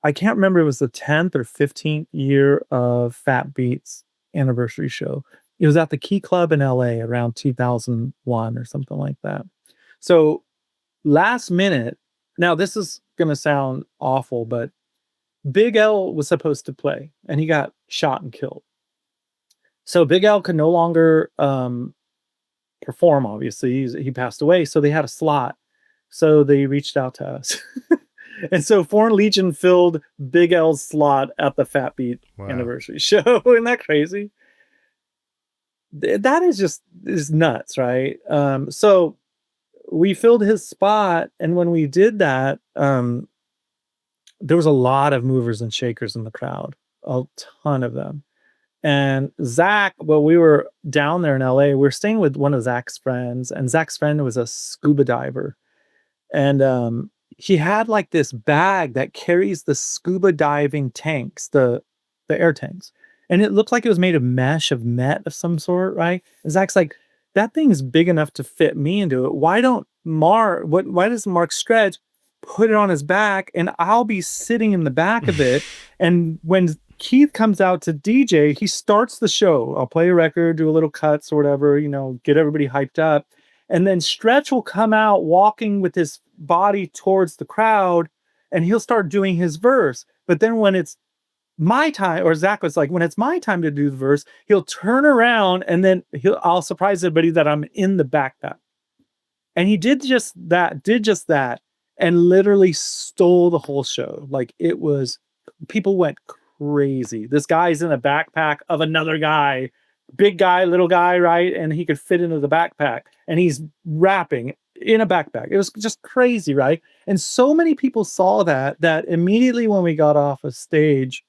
I can't remember, it was the 10th or 15th year of Fat Beat's anniversary show. It was at the Key Club in LA around 2001 or something like that. So last minute, now this is going to sound awful, but Big L was supposed to play and he got shot and killed. So Big L could no longer perform, obviously. He passed away. So they had a slot. So they reached out to us. And so Foreign Legion filled Big L's slot at the Fat Beat anniversary show. Isn't that crazy? That is nuts, right? So we filled his spot, and when we did that, there was a lot of movers and shakers in the crowd, a ton of them. And Zach, well, we were down there in LA. We were staying with one of Zach's friends, and Zach's friend was a scuba diver. And he had like this bag that carries the scuba diving tanks, the air tanks. And it looked like it was made of mesh, of net of some sort, right? And Zach's like, that thing's big enough to fit me into it. Why does Mark Stretch put it on his back and I'll be sitting in the back of it? And when Keith comes out to DJ, he starts the show. I'll play a record, do a little cuts or whatever, get everybody hyped up. And then Stretch will come out walking with his body towards the crowd and he'll start doing his verse. But then when it's my time, or Zach was like, when it's my time to do the verse, he'll turn around and then I'll surprise everybody that I'm in the backpack. And he did just that and literally stole the whole show. Like people went crazy. This guy's in a backpack of another guy, big guy, little guy, right? And he could fit into the backpack and he's rapping in a backpack. It was just crazy, right? And so many people saw that immediately when we got off a stage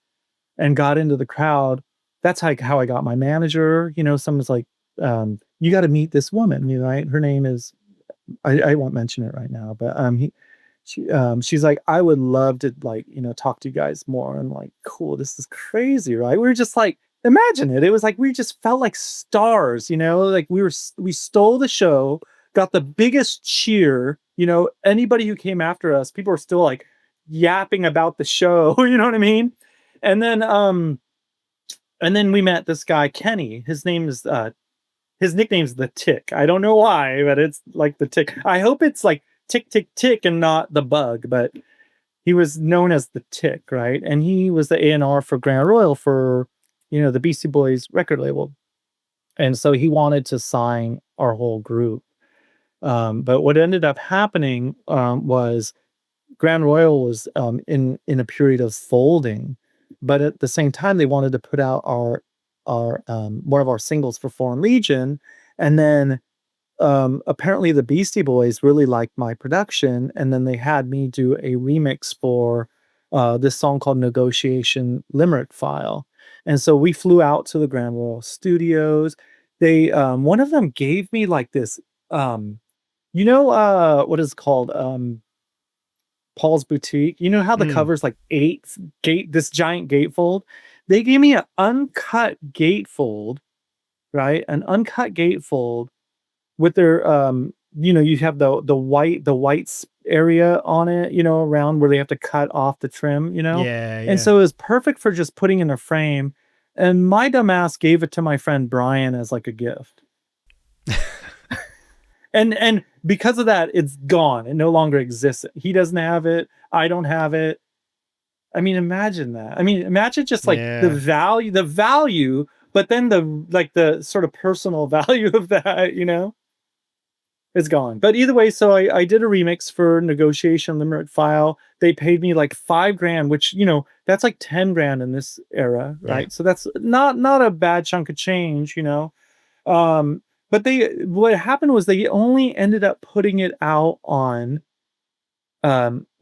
and got into the crowd, that's how I got my manager. Someone's like, you got to meet this woman, right? Her name is, I won't mention it right now, but she's like, I would love to talk to you guys more. And like, cool, this is crazy, right? We were just like, imagine it. It was like, we just felt like stars, like we stole the show, got the biggest cheer, anybody who came after us, people were still like yapping about the show, you know what I mean? And then we met this guy, Kenny. His nickname's the Tick. I don't know why, but it's like the Tick. I hope it's like tick, tick, tick and not the bug, but he was known as the Tick, right? And he was the A&R for Grand Royal for, the Beastie Boys record label. And so he wanted to sign our whole group. But what ended up happening was Grand Royal was in a period of folding. But at the same time, they wanted to put out our one of our singles for Foreign Legion. And then apparently the Beastie Boys really liked my production. And then they had me do a remix for this song called Negotiation Limerick File. And so we flew out to the Grand Royal Studios. They one of them gave me like this, what is it called? Paul's Boutique. You know how the cover's like this giant gatefold? They gave me an uncut gatefold, right? An uncut gatefold with their you have the white area on it, around where they have to cut off the trim, Yeah. And so it was perfect for just putting in a frame. And my dumbass gave it to my friend Brian as like a gift. And because of that, it's gone. It no longer exists. He doesn't have it. I don't have it. I mean, imagine that. I mean, imagine just like the value, but then the sort of personal value of that, it's gone. But either way, so I did a remix for Negotiation Limerick File. They paid me like $5,000, which, that's like $10,000 in this era, right? Yeah. So that's not a bad chunk of change, But what happened was they only ended up putting it out on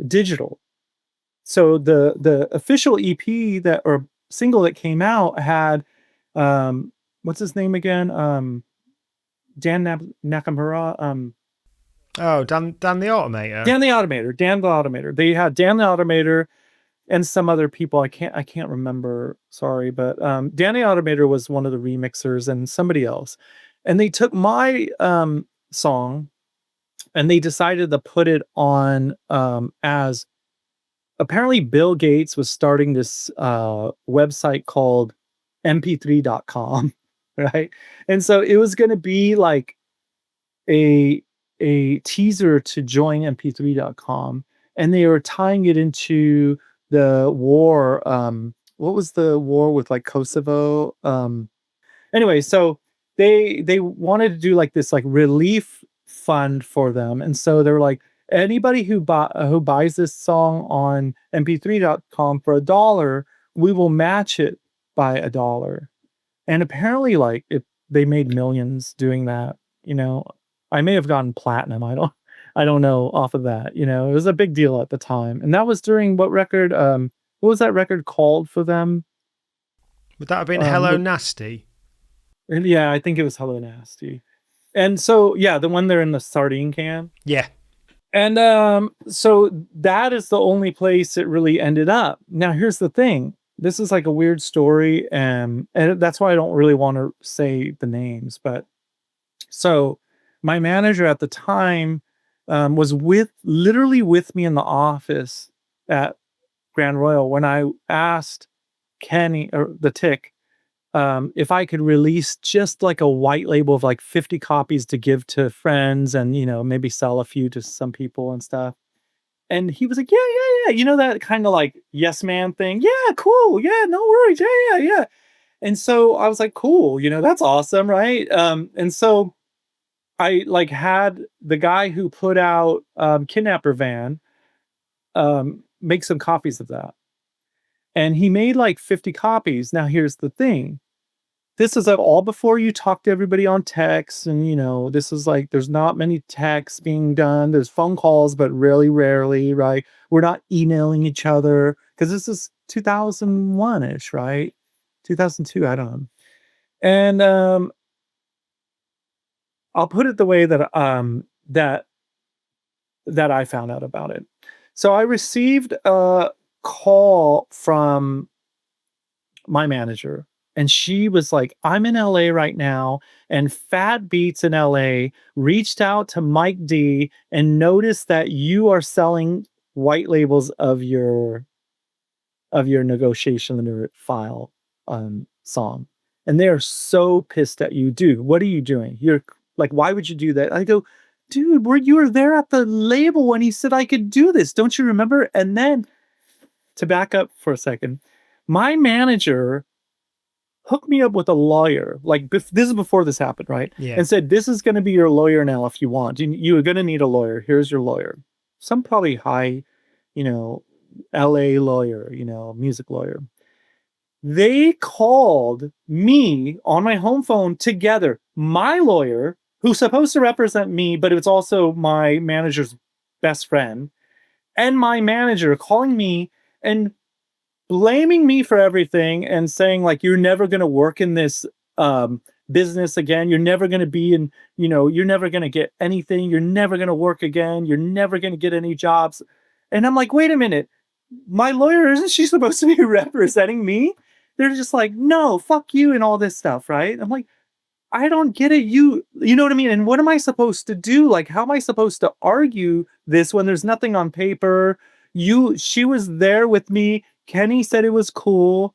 digital. So the official EP that or single that came out had what's his name again? Nakamura. Oh, Dan the Automator. Dan the Automator. Dan the Automator. They had Dan the Automator and some other people. I can't remember. Sorry, but Dan the Automator was one of the remixers and somebody else. And they took my song and they decided to put it on as apparently Bill Gates was starting this website called mp3.com, right? And so it was going to be like a teaser to join mp3.com, and they were tying it into the war. What was the war with like Kosovo? Anyway, so they wanted to do like this like relief fund for them, and so they were like, anybody who buys this song on mp3.com for $1, we will match it by $1. And apparently, like they made millions doing that. You know, I may have gotten platinum. I don't know off of that. You know, it was a big deal at the time, and that was during what record? What was that record called for them? Would that have been Hello Nasty? Yeah, I think it was Hello Nasty. And so, yeah, the one they're in the sardine can. Yeah. And so that is the only place it really ended up. Now, here's the thing. This is like a weird story, and that's why I don't really want to say the names. But so my manager at the time was literally with me in the office at Grand Royal when I asked Kenny or the Tick if I could release just like a white label of like 50 copies to give to friends and, you know, maybe sell a few to some people and stuff. And he was like, yeah. You know, that kind of like yes man thing. Yeah, cool. Yeah, no worries. Yeah. And so I was like, cool, you know, that's awesome. Right. And so I like had the guy who put out Kidnapper Van make some copies of that. And he made like 50 copies. Now, here's the thing. This is like all before you talk to everybody on text. And, you know, this is like, there's not many texts being done. There's phone calls, but really rarely, right? We're not emailing each other because this is 2001-ish, right? 2002, I don't know. And I'll put it the way that that I found out about it. So I received a call from my manager, and she was like, I'm in LA right now, and Fat Beats in LA reached out to Mike D and noticed that you are selling white labels of your negotiation file song. And they are so pissed at you. Dude, what are you doing? You're like, why would you do that? I go, dude, you were there at the label when he said I could do this. Don't you remember? And then to back up for a second, my manager hooked me up with a lawyer. Like this is before this happened, right? Yeah. And said, this is going to be your lawyer now if you want. You are going to need a lawyer. Here's your lawyer. Some probably high, you know, LA lawyer, you know, music lawyer. They called me on my home phone together. My lawyer, who's supposed to represent me, but it's also my manager's best friend, and my manager calling me and blaming me for everything and saying like, you're never going to work in this business again. You're never going to be in, you know, you're never going to get anything. You're never going to work again. You're never going to get any jobs. And I'm like, wait a minute. My lawyer, isn't she supposed to be representing me? They're just like, no, fuck you and all this stuff, right? I'm like, I don't get it. You know what I mean? And what am I supposed to do? Like, how am I supposed to argue this when there's nothing on paper? She was there with me. Kenny said it was cool.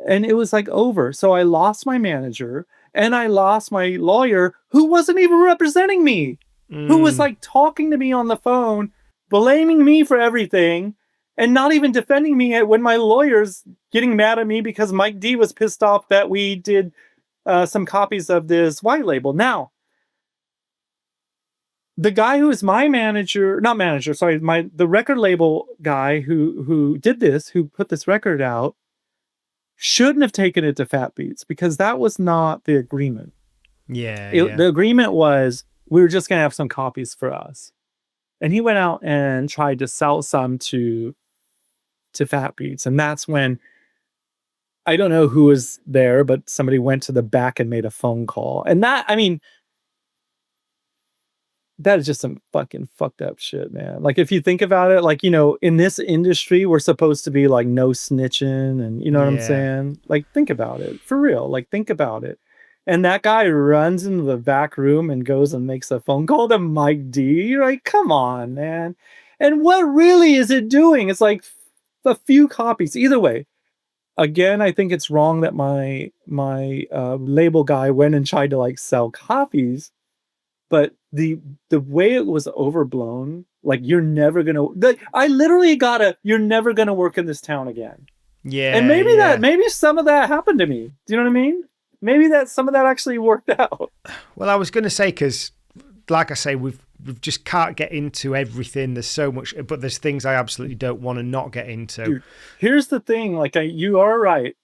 And it was like over. So I lost my manager and I lost my lawyer who wasn't even representing me, who was like talking to me on the phone, blaming me for everything. And not even defending me when my lawyer's getting mad at me because Mike D was pissed off that we did some copies of this white label. Now, the guy who is my manager, not manager, sorry, the record label guy who did this, who put this record out, shouldn't have taken it to Fat Beats because that was not the agreement. Yeah. The agreement was we were just going to have some copies for us. And he went out and tried to sell some to to Fat Beats. And that's when, I don't know who was there, but somebody went to the back and made a phone call. And that, I mean, that is just some fucking fucked up shit, man. Like, if you think about it, like, you know, in this industry, we're supposed to be like no snitching, and you know what I'm saying? Like, think about it for real. Like, think about it. And that guy runs into the back room and goes and makes a phone call to Mike D. You're like, come on, man. And what really is it doing? It's like a few copies. Either way, again, I think it's wrong that my label guy went and tried to like sell copies. But the way it was overblown, like, you're never gonna. I literally you're never gonna work in this town again. Yeah, and maybe some of that happened to me. Do you know what I mean? Maybe that some of that actually worked out. Well, I was gonna say, because, like I say, we've just can't get into everything. There's so much, but there's things I absolutely don't want to not get into. Dude, here's the thing. Like, you are right.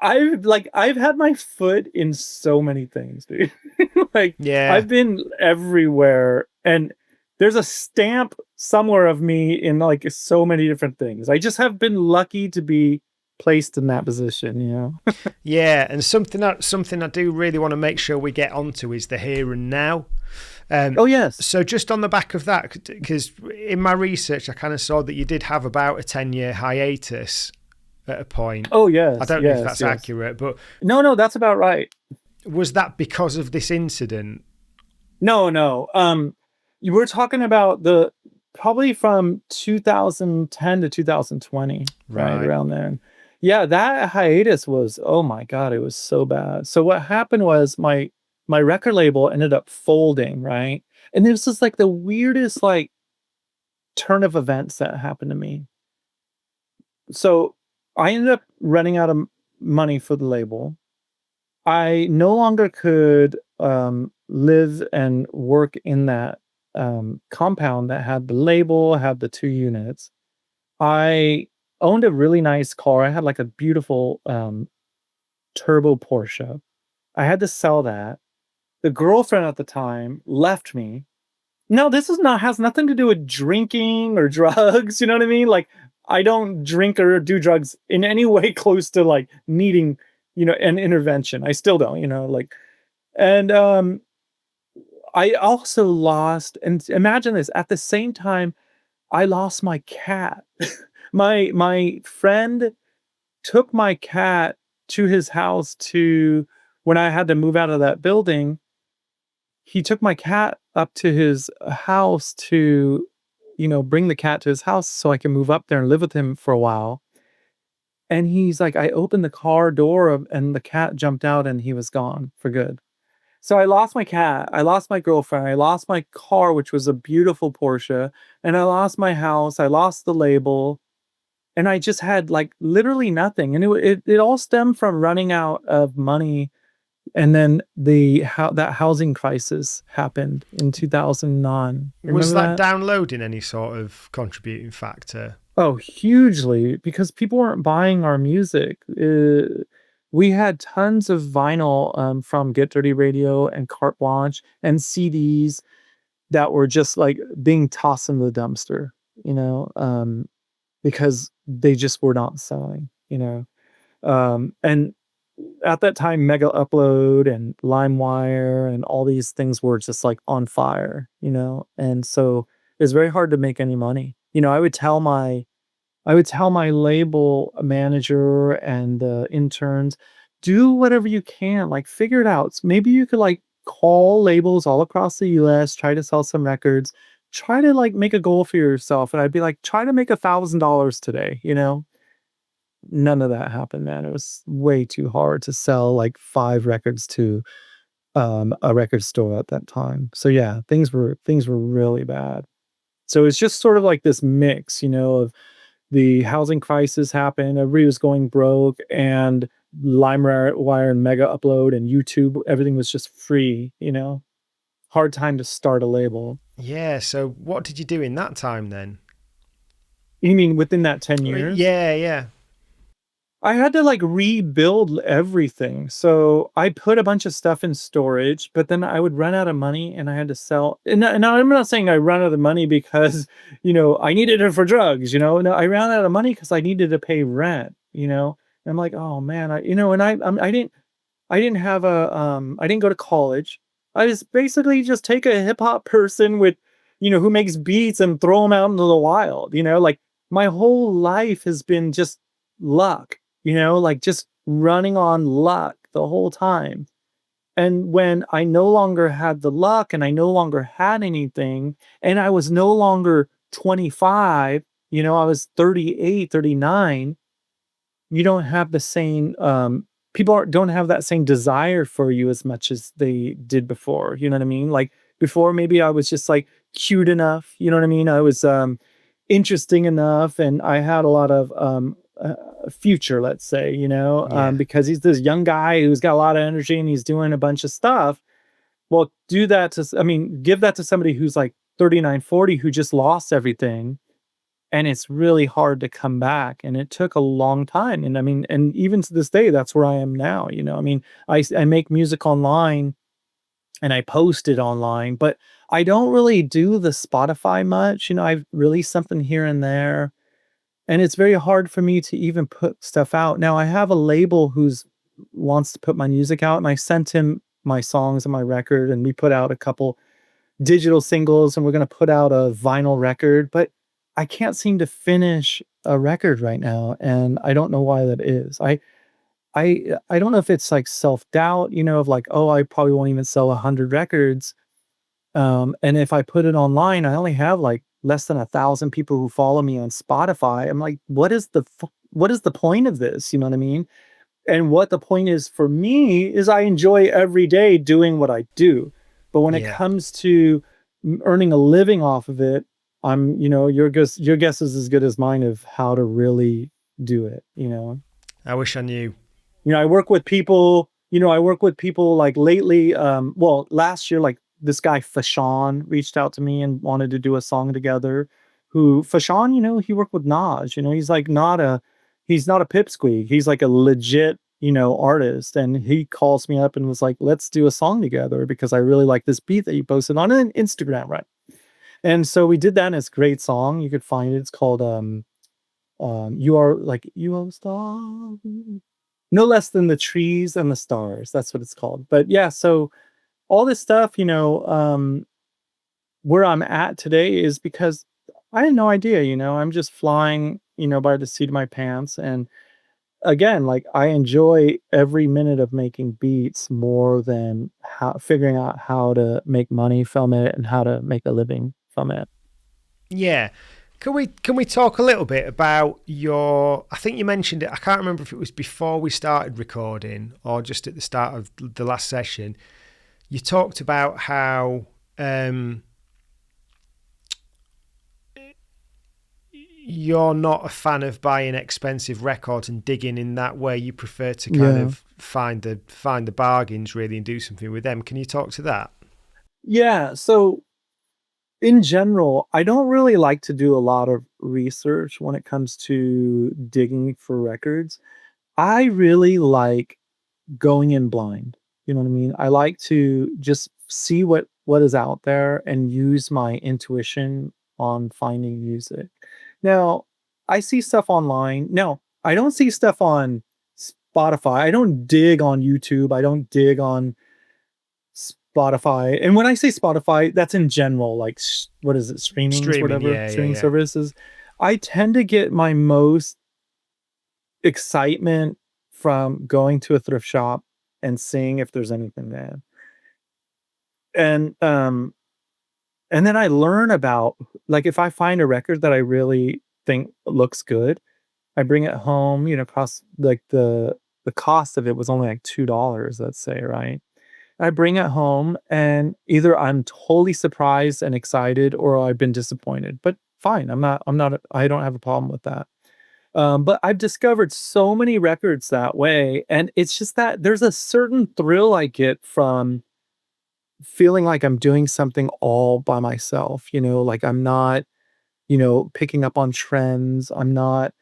I've had my foot in so many things, dude. Like, yeah, I've been everywhere, and there's a stamp somewhere of me in like so many different things. I just have been lucky to be placed in that position, you know. Yeah, and something I do really want to make sure we get onto is the here and now. Oh yes. So just on the back of that, because in my research, I kind of saw that you did have about a 10-year hiatus at a point. Oh yes. I don't know if that's accurate, but no, that's about right. Was that because of this incident? No. You were talking about probably from 2010 to 2020, right around then. Yeah, that hiatus was, oh my God, it was so bad. So what happened was my record label ended up folding, right? And this was like the weirdest like turn of events that happened to me. So I ended up running out of money for the label. I no longer could live and work in that compound that had the label, had the 2 units. I owned a really nice car. I had like a beautiful turbo Porsche. I had to sell that. The girlfriend at the time left me. No, this has nothing to do with drinking or drugs. You know what I mean? Like, I don't drink or do drugs in any way close to like needing, you know, an intervention. I still don't, you know, like, and I also lost, and imagine this, at the same time, I lost my cat. my friend took my cat to his house when I had to move out of that building. He took my cat up to his house to, you know, bring the cat to his house so I can move up there and live with him for a while. And he's like, I opened the car door and the cat jumped out and he was gone for good. So I lost my cat, I lost my girlfriend, I lost my car, which was a beautiful Porsche, and I lost my house, I lost the label, and I just had like literally nothing. And it all stemmed from running out of money. And then that housing crisis happened in 2009. Was that downloading any sort of contributing factor? Oh, hugely, because people weren't buying our music. We had tons of vinyl from Get Dirty Radio and Carte Blanche and CDs that were just like being tossed in the dumpster, you know, because they just were not selling, you know. And at that time, Mega Upload and LimeWire and all these things were just like on fire, you know? And so it was very hard to make any money. You know, I would tell my label manager and the interns, do whatever you can, like figure it out. So maybe you could like call labels all across the US, try to sell some records, try to like make a goal for yourself. And I'd be like, try to make $1,000 today, you know? None of that happened, man. It was way too hard to sell like 5 records to a record store at that time. So yeah, things were really bad. So it's just sort of like this mix, you know, of the housing crisis happened, everybody was going broke, and LimeWire and Mega Upload and YouTube, everything was just free, you know. Hard time to start a label. Yeah, so what did you do in that time then? You mean within that 10 years? Yeah. I had to like rebuild everything. So I put a bunch of stuff in storage, but then I would run out of money and I had to sell. And I'm not saying I run out of money because, I needed it for drugs, No, I ran out of money because I needed to pay rent, And I'm like, oh man, and I didn't go to college. I was basically just take a hip hop person with, who makes beats and throw them out into the wild, like my whole life has been just luck, like just running on luck the whole time. And when I no longer had the luck and I no longer had anything and I was no longer 25, I was 38, 39. You don't have the same don't have that same desire for you as much as they did before. You know what I mean? Like before, maybe I was just like cute enough. You know what I mean? I was interesting enough, and I had a lot of future, let's say. Because he's this young guy who's got a lot of energy and he's doing a bunch of stuff. Well, give that to somebody who's like 39, 40 who just lost everything, and it's really hard to come back, and it took a long time. And I mean, and even to this day, that's where I am now. I mean, I make music online and I post it online, but I don't really do the Spotify much. I've released something here and there, and it's very hard for me to even put stuff out. Now I have a label who's wants to put my music out, and I sent him my songs and my record, and we put out a couple digital singles, and we're going to put out a vinyl record, but I can't seem to finish a record right now, and I don't know why that is. I don't know if it's like self-doubt, of like, oh, I probably won't even sell 100 records. And if I put it online, I only have like less than 1,000 people who follow me on Spotify. I'm like, what is the point of this? You know what I mean? And what the point is for me is I enjoy every day doing what I do. But when it comes to earning a living off of it, your guess is as good as mine of how to really do it. I wish I knew. I work with people, like lately, last year, like this guy Fashawn reached out to me and wanted to do a song together. Fashawn, he worked with Nas, he's like he's not a pipsqueak. He's like a legit, artist. And he calls me up and was like, let's do a song together because I really like this beat that you posted on Instagram. Right. And so we did that, and it's a great song. You could find it. It's called You Are a Star. No Less Than the Trees and the Stars. That's what it's called. But yeah, so all this stuff, where I'm at today is because I had no idea, I'm just flying, by the seat of my pants. And again, like I enjoy every minute of making beats more than figuring out how to make money from it and how to make a living from it. Yeah. Can we talk a little bit about I think you mentioned it, I can't remember if it was before we started recording or just at the start of the last session. You talked about how you're not a fan of buying expensive records and digging in that way. You prefer to kind of find the bargains really and do something with them. Can you talk to that? Yeah. So in general, I don't really like to do a lot of research when it comes to digging for records. I really like going in blind. You know what I mean? I like to just see what is out there and use my intuition on finding music. Now, I see stuff online. Now, I don't see stuff on Spotify. I don't dig on YouTube. I don't dig on Spotify. And when I say Spotify, that's in general, like, what is it? Streaming services. I tend to get my most excitement from going to a thrift shop and seeing if there's anything there. And then I learn about, like, if I find a record that I really think looks good, I bring it home, cost like the cost of it was only like $2, let's say, right? I bring it home and either I'm totally surprised and excited or I've been disappointed, but fine. I don't have a problem with that. But I've discovered so many records that way. And it's just that there's a certain thrill I get from feeling like I'm doing something all by myself, like I'm not, picking up on trends. I'm not,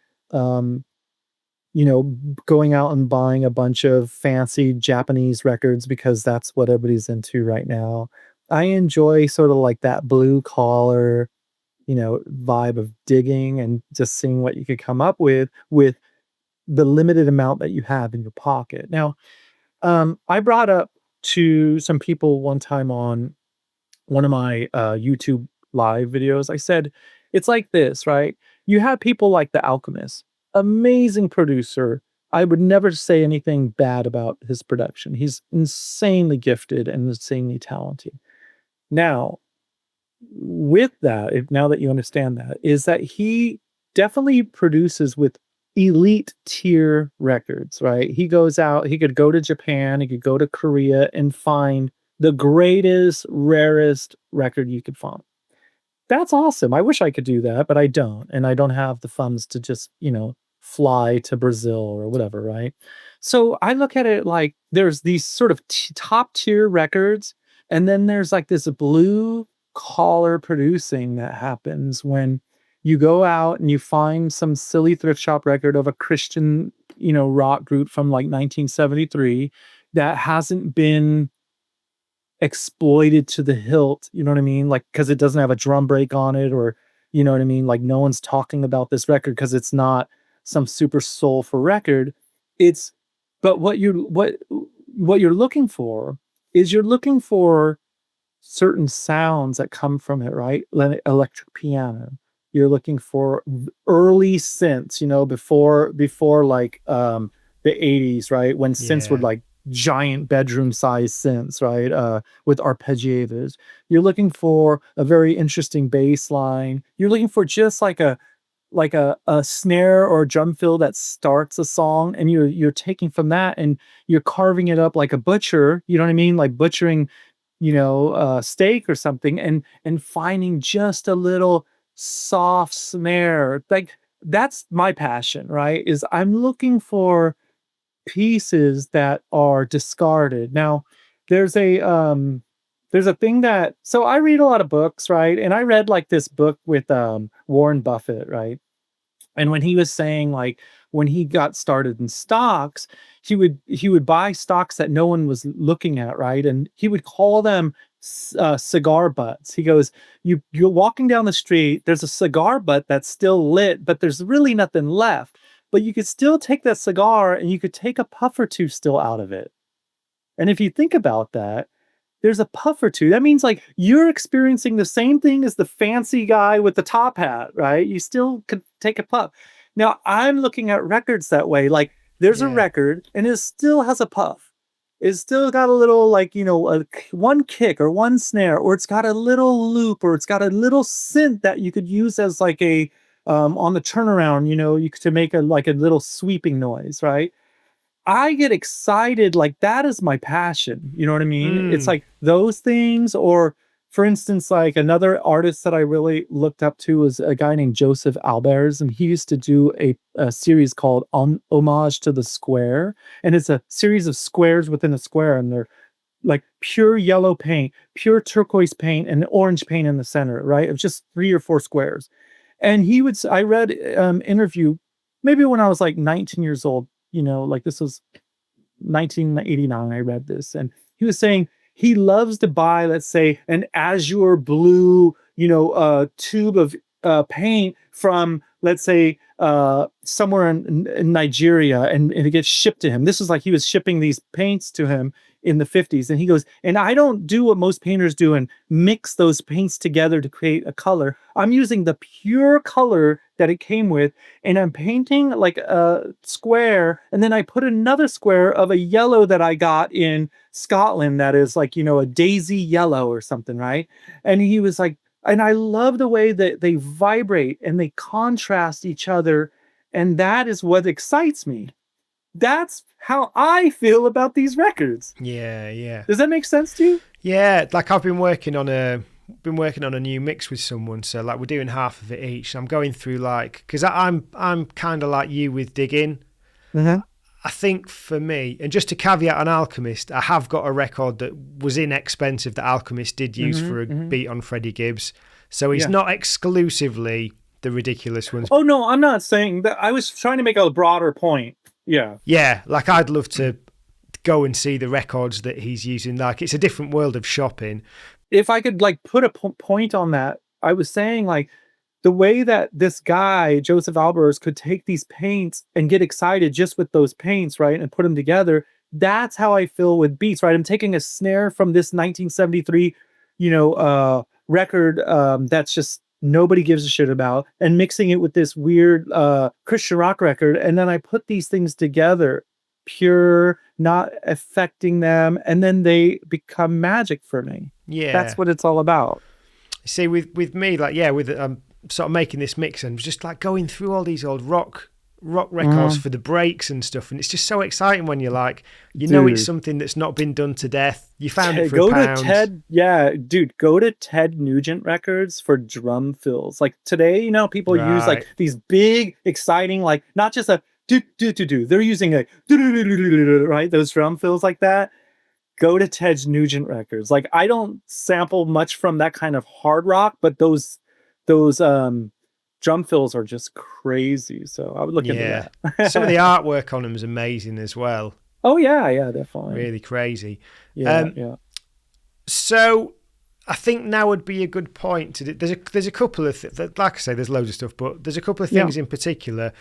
going out and buying a bunch of fancy Japanese records because that's what everybody's into right now. I enjoy sort of like that blue collar, vibe of digging and just seeing what you could come up with the limited amount that you have in your pocket. Now, I brought up to some people one time on one of my YouTube live videos. I said, it's like this, right? You have people like The Alchemist, amazing producer. I would never say anything bad about his production. He's insanely gifted and insanely talented. Now, with that, now that you understand that, is that he definitely produces with elite tier records, right? He goes out, he could go to Japan, he could go to Korea and find the greatest, rarest record you could find. That's awesome. I wish I could do that, but I don't. And I don't have the funds to just, fly to Brazil or whatever, right? So I look at it like there's these sort of top tier records, and then there's like this blue collar producing that happens when you go out and you find some silly thrift shop record of a Christian, rock group from like 1973 that hasn't been exploited to the hilt, you know what I mean? Like, because it doesn't have a drum break on it, or, you know what I mean? Like, no one's talking about this record because it's not some super soulful record. But what you're looking for is you're looking for certain sounds that come from it, right? Electric piano. You're looking for early synths, before like the 80s, right? When synths were like giant bedroom size synths, right? With arpeggiators. You're looking for a very interesting bass line. You're looking for just like a snare or a drum fill that starts a song, and you're taking from that and you're carving it up like a butcher, you know what I mean? Like butchering, steak or something, and finding just a little soft snare. Like, that's my passion, right? Is I'm looking for pieces that are discarded. Now, there's a thing that, so I read a lot of books, right? And I read like this book with Warren Buffett, right? And when he was saying, like, when he got started in stocks, he would buy stocks that no one was looking at, right? And he would call them cigar butts. He goes, you're walking down the street, there's a cigar butt that's still lit, but there's really nothing left. But you could still take that cigar and you could take a puff or two still out of it. And if you think about that, there's a puff or two. That means like you're experiencing the same thing as the fancy guy with the top hat, right? You still could take a puff. Now, I'm looking at records that way. Like, there's a record and it still has a puff. It's still got a little, like, one kick or one snare, or it's got a little loop, or it's got a little synth that you could use as like a, on the turnaround, to make a little sweeping noise, right? I get excited, like that is my passion. You know what I mean? It's like those things, or for instance, like another artist that I really looked up to was a guy named Joseph Albers, and he used to do a series called Homage to the Square. And it's a series of squares within a square, and they're like pure yellow paint, pure turquoise paint, and orange paint in the center, right? Of just 3 or 4 squares. And I read interview, maybe when I was like 19 years old, like this was 1989, I read this, and he was saying he loves to buy, let's say, an azure blue, tube of paint from, let's say, somewhere in Nigeria, and it gets shipped to him. This is like he was shipping these paints to him in the 50s. And he goes, and I don't do what most painters do and mix those paints together to create a color. I'm using the pure color that it came with, and I'm painting like a square, and then I put another square of a yellow that I got in Scotland that is like, a daisy yellow or something, right? And he was like, and I love the way that they vibrate and they contrast each other, and that is what excites me. That's how I feel about these records. Yeah. Does that make sense to you? Yeah, like I've been working on a new mix with someone, so like we're doing half of it each. I'm going through like, because I'm kind of like you with digging. Mm-hmm. I think for me, and just to caveat on Alchemist, I have got a record that was inexpensive that Alchemist did use for a beat on Freddie Gibbs. So he's not exclusively the ridiculous ones. Oh, no, I'm not saying that. I was trying to make a broader point. Yeah. Yeah, like I'd love to go and see the records that he's using. Like it's a different world of shopping. If I could like put a point on that, I was saying like the way that this guy, Joseph Albers, could take these paints and get excited just with those paints, right? And put them together. That's how I feel with beats, right? I'm taking a snare from this 1973, record that's just nobody gives a shit about and mixing it with this weird Christian rock record. And then I put these things together, pure, not affecting them. And then they become magic for me. Yeah. That's what it's all about. See, with me, like, yeah, with sort of making this mix and just like going through all these old rock records for the breaks and stuff, and it's just so exciting when you're like, know it's something that's not been done to death. You found it for go £1. to Ted, go to Ted Nugent records for drum fills. Like today, people use like these big, exciting, like not just a do. They're using a right, those drum fills like that. Go to Ted Nugent records. Like I don't sample much from that kind of hard rock, but those drum fills are just crazy. So I would look into that. Some of the artwork on them is amazing as well. Oh yeah, definitely. Really crazy. Yeah. So I think now would be a good point to do. There's a couple of like I say, there's loads of stuff, but there's a couple of things in particular.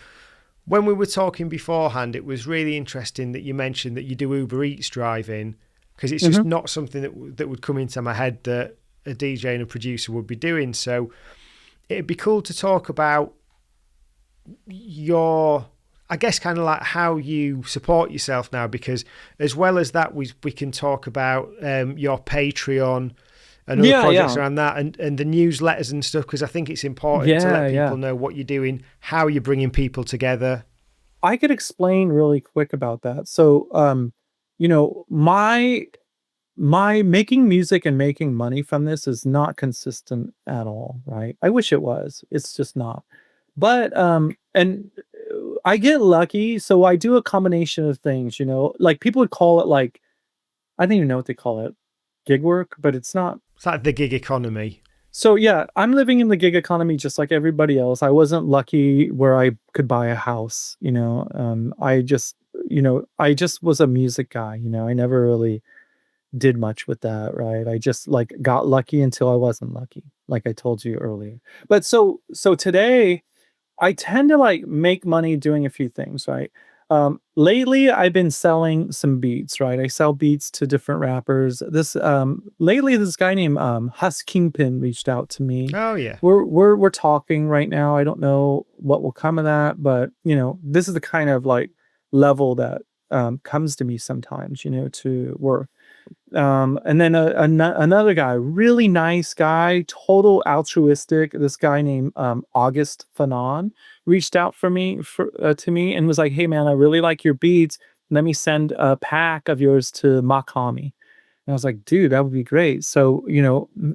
When we were talking beforehand, it was really interesting that you mentioned that you do Uber Eats driving, because it's just not something that would come into my head that a DJ and a producer would be doing. So it'd be cool to talk about your, I guess, kind of like how you support yourself now, because as well as that, we can talk about your Patreon and other projects around that, and the newsletters and stuff, because I think it's important to let people know what you're doing, how you're bringing people together. I could explain really quick about that. So, my making music and making money from this is not consistent at all, right? I wish it was. It's just not. But and I get lucky, so I do a combination of things, like people would call it like, I don't even know what they call it, gig work, but it's not. It's like the gig economy. So yeah, I'm living in the gig economy just like everybody else. I wasn't lucky where I could buy a house, I just was a music guy, I never really did much with that, right? I just like got lucky until I wasn't lucky, like I told you earlier. But so today I tend to like make money doing a few things, right? Lately I've been selling some beats, right? I sell beats to different rappers. Lately this guy named Hus Kingpin reached out to me. Oh yeah. We're talking right now. I don't know what will come of that, but this is the kind of like level that comes to me sometimes, to work. And then another guy, really nice guy, total altruistic. This guy named August Fanon reached out to me and was like, "Hey man, I really like your beats. Let me send a pack of yours to Makami." And I was like, "Dude, that would be great." So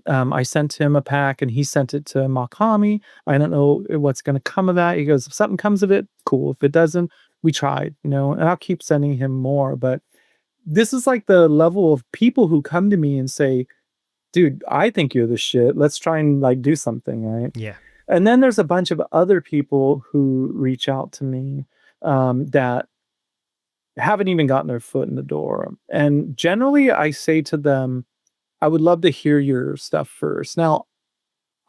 I sent him a pack and he sent it to Makami. I don't know what's going to come of that. He goes, "If something comes of it, cool. If it doesn't, we tried." And I'll keep sending him more, but this is like the level of people who come to me and say, "Dude, I think you're the shit. Let's try and like do something," right? Yeah. And then there's a bunch of other people who reach out to me that haven't even gotten their foot in the door. And generally I say to them, "I would love to hear your stuff first." Now,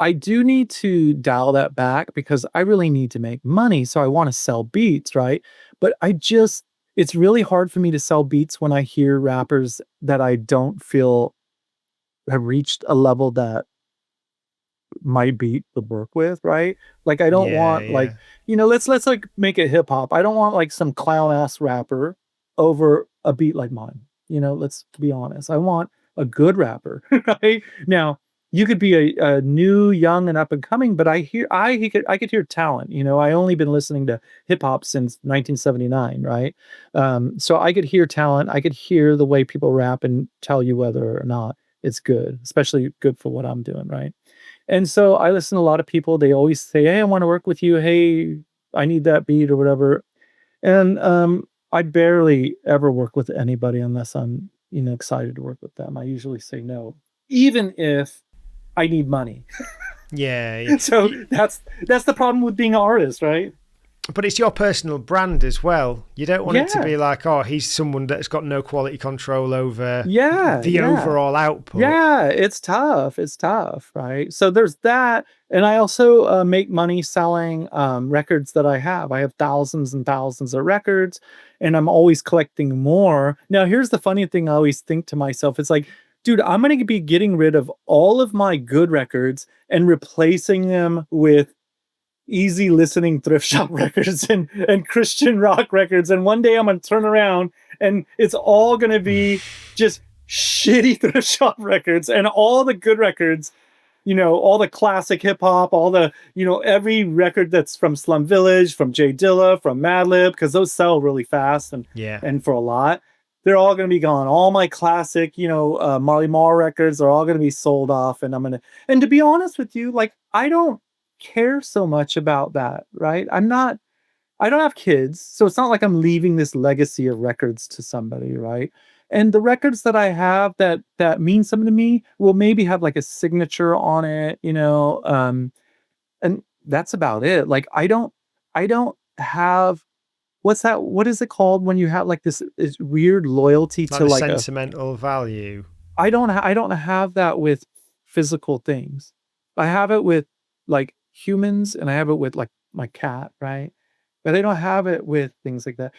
I do need to dial that back because I really need to make money. So I want to sell beats, right? But it's really hard for me to sell beats when I hear rappers that I don't feel have reached a level that my beat would work with, right? Like I don't want like, let's like make it hip hop. I don't want like some clown ass rapper over a beat like mine. Let's be honest. I want a good rapper, right? Now, you could be a new, young, and up and coming, but I could hear talent. I only been listening to hip hop since 1979, right? So I could hear talent. I could hear the way people rap and tell you whether or not it's good, especially good for what I'm doing, right? And so I listen to a lot of people. They always say, "Hey, I want to work with you. Hey, I need that beat or whatever." And I barely ever work with anybody unless I'm excited to work with them. I usually say no, even if I need money. Yeah. So that's the problem with being an artist, right? But it's your personal brand as well. You don't want it to Yeah. be like, oh, he's someone that's got no quality control over Yeah, the yeah. overall output. Yeah, it's tough. It's tough, right? So there's that. And I also make money selling records that I have. I have thousands and thousands of records, and I'm always collecting more. Now, here's the funny thing I always think to myself. It's like, dude, I'm going to be getting rid of all of my good records and replacing them with easy listening thrift shop records and Christian rock records. And one day I'm going to turn around and it's all going to be just shitty thrift shop records, and all the good records, all the classic hip hop, all the, every record that's from Slum Village, from Jay Dilla, from Madlib, because those sell really fast and for a lot. They're all going to be gone. All my classic, Marley Marl records are all going to be sold off. And and to be honest with you, like, I don't care so much about that, right? I don't have kids, so it's not like I'm leaving this legacy of records to somebody, right? And the records that I have that mean something to me will maybe have like a signature on it, and that's about it. Like, I don't have, what is it called when you have like this weird loyalty Like to the like sentimental value. I don't have that with physical things. I have it with like humans, and I have it with like my cat, right? But I don't have it with things like that.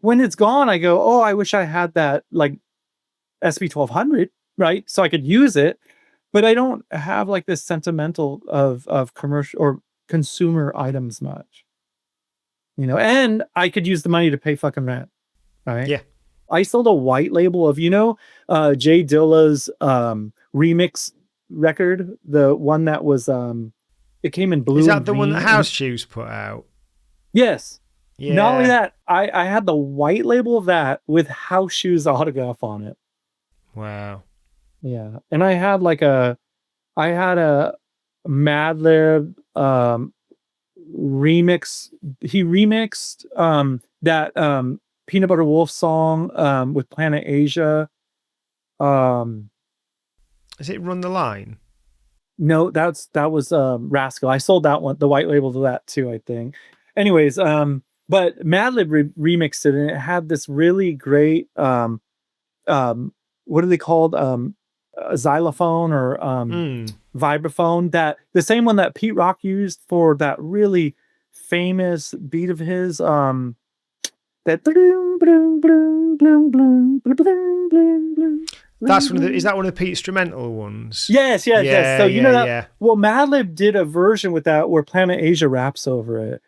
When it's gone, I go, oh, I wish I had that like SB1200, right? So I could use it, but I don't have like this sentimental of commercial or consumer items much, and I could use the money to pay fucking rent, right? Yeah. I sold a white label of, Jay Dilla's remix record, the one that was it came in blue. Is that and the one that green, House Shoes put out? Yes. Yeah. Not only that, I had the white label of that with House Shoes autograph on it. Wow. Yeah. And I had a Madlib remix. He remixed that Peanut Butter Wolf song with Planet Asia. Is it Run the Line? No, that was Rascal. I sold that one, the white label to that too, I think. Anyways, but Madlib remixed it, and it had this really great what are they called? A xylophone or vibraphone, that the same one that Pete Rock used for that really famous beat of his, that That's one of is that one of the Pete instrumental ones? Yes. So that. Yeah. Well, Madlib did a version with that where Planet Asia raps over it,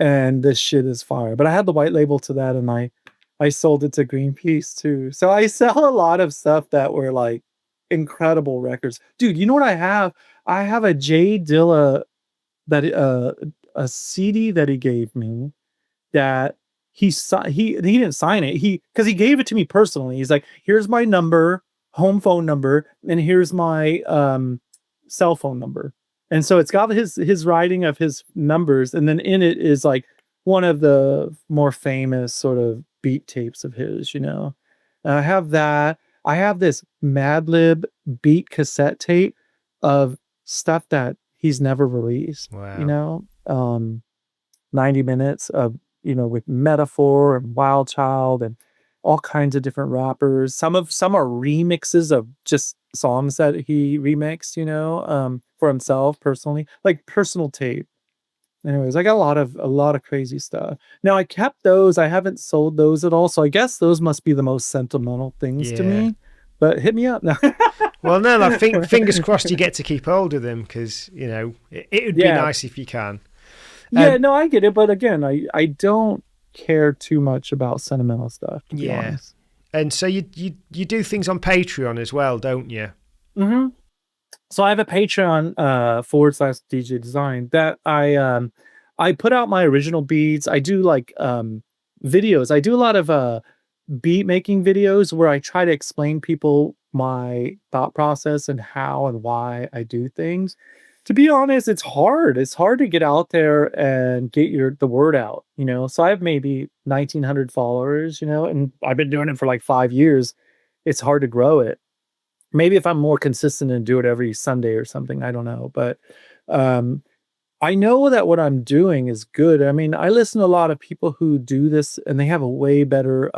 and this shit is fire. But I had the white label to that, and I sold it to Greenpeace too. So I sell a lot of stuff that were like incredible records, dude. You know what I have? I have a Jay Dilla that a CD that he gave me that he didn't sign it. Because he gave it to me personally. He's like, here's my number, home phone number, and here's my cell phone number. And so it's got his writing of his numbers, and then in it is like one of the more famous sort of beat tapes of his, And I have that. I have this Madlib beat cassette tape of stuff that he's never released. Wow. 90 minutes of, with Metaphor and Wild Child and all kinds of different rappers. Some are remixes of just songs that he remixed, for himself personally, like personal tape. Anyways, I got a lot of crazy stuff. Now I kept those. I haven't sold those at all. So I guess those must be the most sentimental things to me. But hit me up now. Well, no, I think fingers crossed you get to keep hold of them, because it would be nice if you can. No, I get it. But again, I don't care too much about sentimental stuff, to be honest. And so you do things on Patreon as well, don't you? Mm-hmm. So I have a Patreon /DJ Design that I put out my original beats. I do like videos. I do a lot of beat making videos where I try to explain people my thought process and how and why I do things. To be honest, it's hard. It's hard to get out there and get the word out, So I have maybe 1,900 followers, and I've been doing it for like 5 years. It's hard to grow it. Maybe if I'm more consistent and do it every Sunday or something, I don't know. But I know that what I'm doing is good. I mean, I listen to a lot of people who do this and they have a way better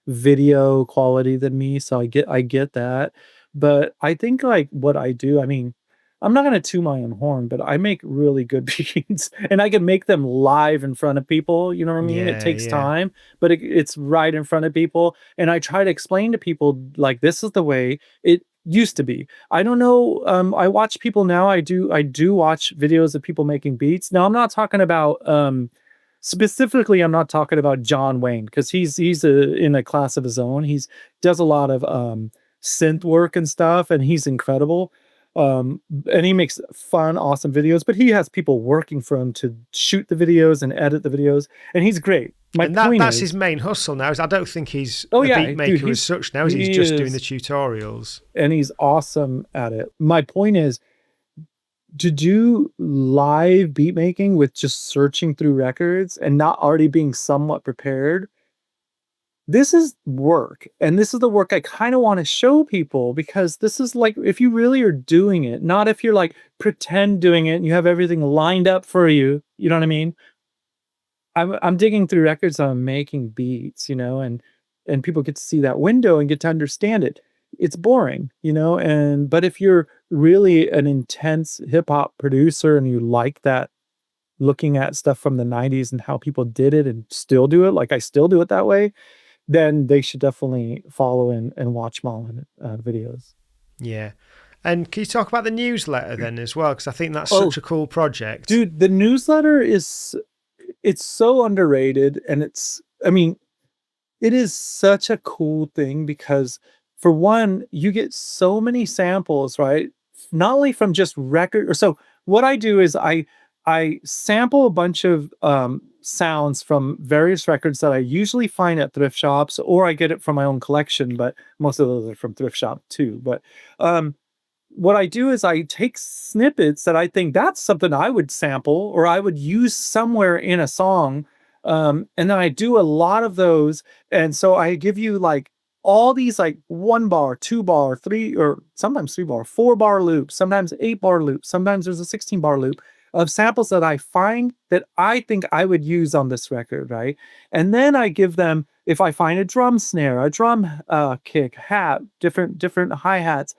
video quality than me, so I get that. But I think like what I do, I mean, I'm not gonna toot my own horn, but I make really good beats and I can make them live in front of people, you know what I mean? It Yeah, takes yeah. time, but it's right in front of people. And I try to explain to people like this is the way it used to be. I don't know. I watch people now. I do watch videos of people making beats. Now I'm not talking about specifically. I'm not talking about John Wayne because in a class of his own. He's does a lot of synth work and stuff, and he's incredible. And he makes fun, awesome videos. But he has people working for him to shoot the videos and edit the videos, and he's great. My And point that's his is, main hustle now. Is I don't think he's oh a yeah, beat dude, maker as such now. He's he just doing the is, tutorials. and he's awesome at it. My point is to do live beat making with just searching through records and not already being somewhat prepared. This is work. And this is the work I kind of want to show people because this is like if you really are doing it, not if you're like pretend doing it and you have everything lined up for you. You know what I mean? I'm digging through records, I'm making beats, and people get to see that window and get to understand it. It's boring, and but if you're really an intense hip hop producer and you like that looking at stuff from the 90s and how people did it and still do it, like I still do it that way, then they should definitely follow and watch Marlon videos. Yeah. And can you talk about the newsletter then as well? Because I think that's Oh, such a cool project. dude, the newsletter it's so underrated and I mean, it is such a cool thing because for one, you get so many samples, right? Not only from just record or so what I do is I sample a bunch of sounds from various records that I usually find at thrift shops or I get it from my own collection, but most of those are from thrift shop too. But um what I do is I take snippets that I think that's something I would sample or I would use somewhere in a song. And then I do a lot of those. And so I give you like all these like 1 bar, 2 bar, three, or sometimes 3 bar, 4 bar loops, sometimes 8 bar loops, sometimes there's a 16 bar loop of samples that I find that I think I would use on this record, right? And then I give them, if I find a drum snare, a drum kick, hat, different hi-hats,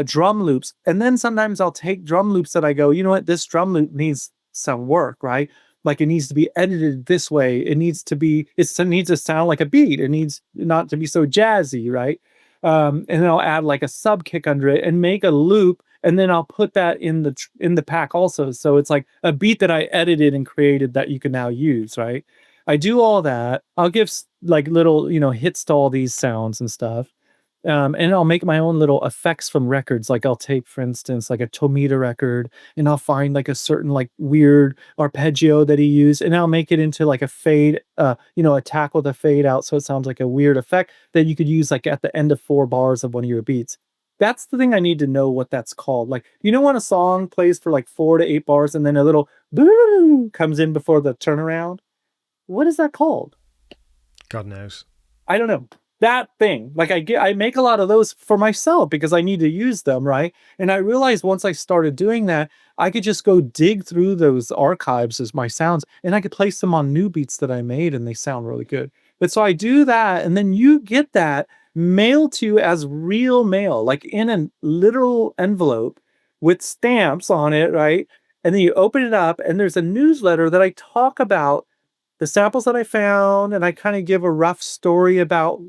drum loops. And then sometimes I'll take drum loops that I go, you know what, this drum loop needs some work, right? Like it needs to be edited this way. It needs to sound like a beat. It needs not to be so jazzy, right? And then I'll add like a sub kick under it and make a loop. And then I'll put that in the pack also. So it's like a beat that I edited and created that you can now use, right? I do all that. I'll give like little, hits to all these sounds and stuff. And I'll make my own little effects from records. Like I'll take, for instance, like a Tomita record, and I'll find like a certain like weird arpeggio that he used, and I'll make it into like a fade, attack with a fade out, so it sounds like a weird effect that you could use like at the end of 4 bars of one of your beats. That's the thing I need to know what that's called. Like, when a song plays for like 4 to 8 bars, and then a little boo comes in before the turnaround. What is that called? God knows. I don't know. That thing, like I make a lot of those for myself because I need to use them, right? And I realized once I started doing that, I could just go dig through those archives as my sounds and I could place them on new beats that I made and they sound really good. But so I do that and then you get that mailed to you as real mail, like in a literal envelope with stamps on it, right? And then you open it up and there's a newsletter that I talk about the samples that I found, and I kind of give a rough story about,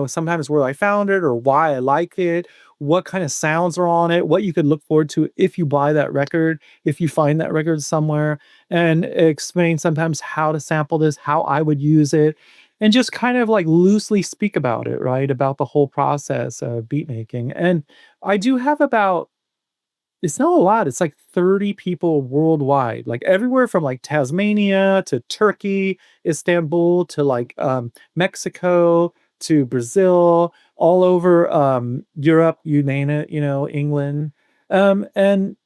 sometimes where I found it or why I like it, what kind of sounds are on it, what you could look forward to if you buy that record, if you find that record somewhere, and explain sometimes how to sample this, how I would use it, and just kind of like loosely speak about it, right? About the whole process of beat making. And I do have about it's not a lot. It's like 30 people worldwide, like everywhere from like Tasmania to Turkey, Istanbul to like Mexico to Brazil, all over Europe, you name it, England. And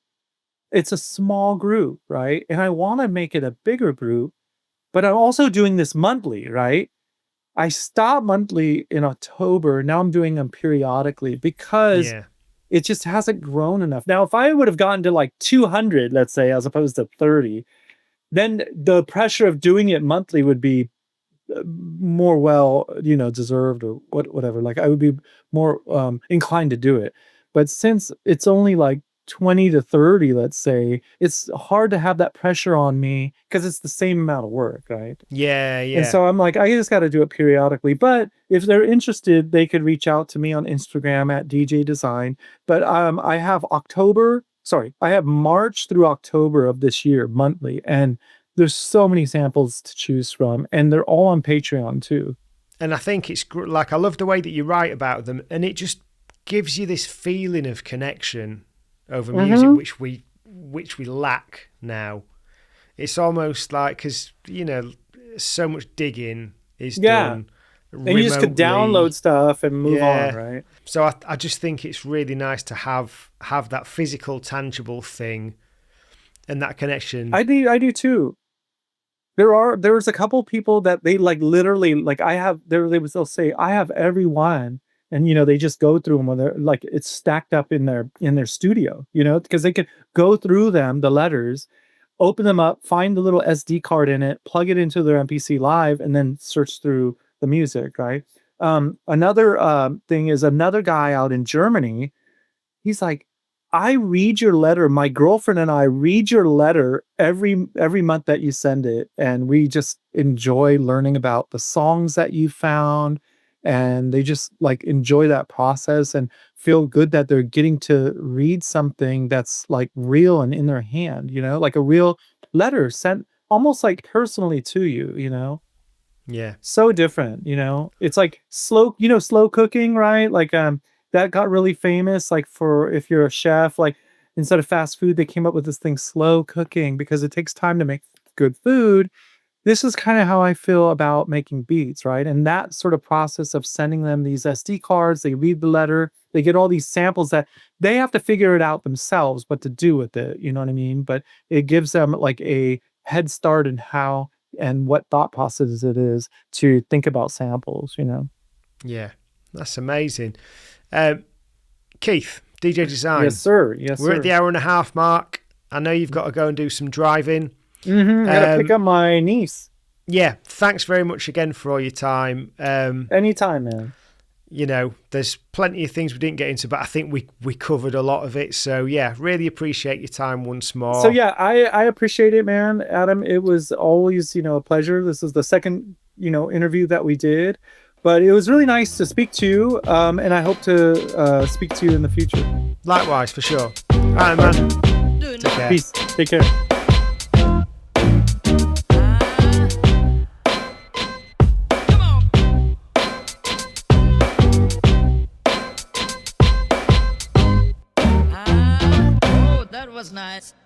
it's a small group, right? And I want to make it a bigger group, but I'm also doing this monthly, right? I stopped monthly in October. Now I'm doing them periodically because Yeah. it just hasn't grown enough. Now, if I would have gotten to like 200, let's say, as opposed to 30, then the pressure of doing it monthly would be more well, deserved or whatever. Like I would be more inclined to do it. But since it's only like 20 to 30, let's say, it's hard to have that pressure on me because it's the same amount of work, right? Yeah, And so I'm like, I just got to do it periodically. But if they're interested, they could reach out to me on Instagram at DJ Design. But I have March through October of this year monthly. And there's so many samples to choose from. And they're all on Patreon too. And I think it's like, I love the way that you write about them. And it just gives you this feeling of connection over music, which we lack now. It's almost like, because so much digging is done remotely. And you just could download stuff and move on, right? So I just think it's really nice to have that physical, tangible thing and that connection. I do too. There's a couple people that they like literally like they'll say I have every one. And, they just go through them when they're like, it's stacked up in their studio, because they could go through them, the letters, open them up, find the little SD card in it, plug it into their MPC Live, and then search through the music, right? Another thing is another guy out in Germany. He's like, I read your letter. My girlfriend and I read your letter every month that you send it. And we just enjoy learning about the songs that you found. And they just like enjoy that process and feel good that they're getting to read something that's like real and in their hand, like a real letter sent almost like personally to you, Yeah. So different, it's like slow cooking, right? Like, that got really famous, like for, if you're a chef, like instead of fast food, they came up with this thing, slow cooking, because it takes time to make good food. This is kind of how I feel about making beats, right? And that sort of process of sending them these SD cards, they read the letter, they get all these samples that they have to figure it out themselves what to do with it, you know what I mean? But it gives them like a head start in how and what thought process it is to think about samples, Yeah, that's amazing. Keith, DJ Design. Yes, sir. We're at the hour and a half mark. I know you've got to go and do some driving. I gotta pick up my niece. Yeah, thanks very much again for all your time. Anytime, man. There's plenty of things we didn't get into, but I think we covered a lot of it. So yeah, really appreciate your time once more. So yeah, I appreciate it, man. Adam, it was always, a pleasure. This is the second, interview that we did, but it was really nice to speak to you. And I hope to speak to you in the future. Likewise, for sure. All right, man. Take care. Peace. Take care. Was nice.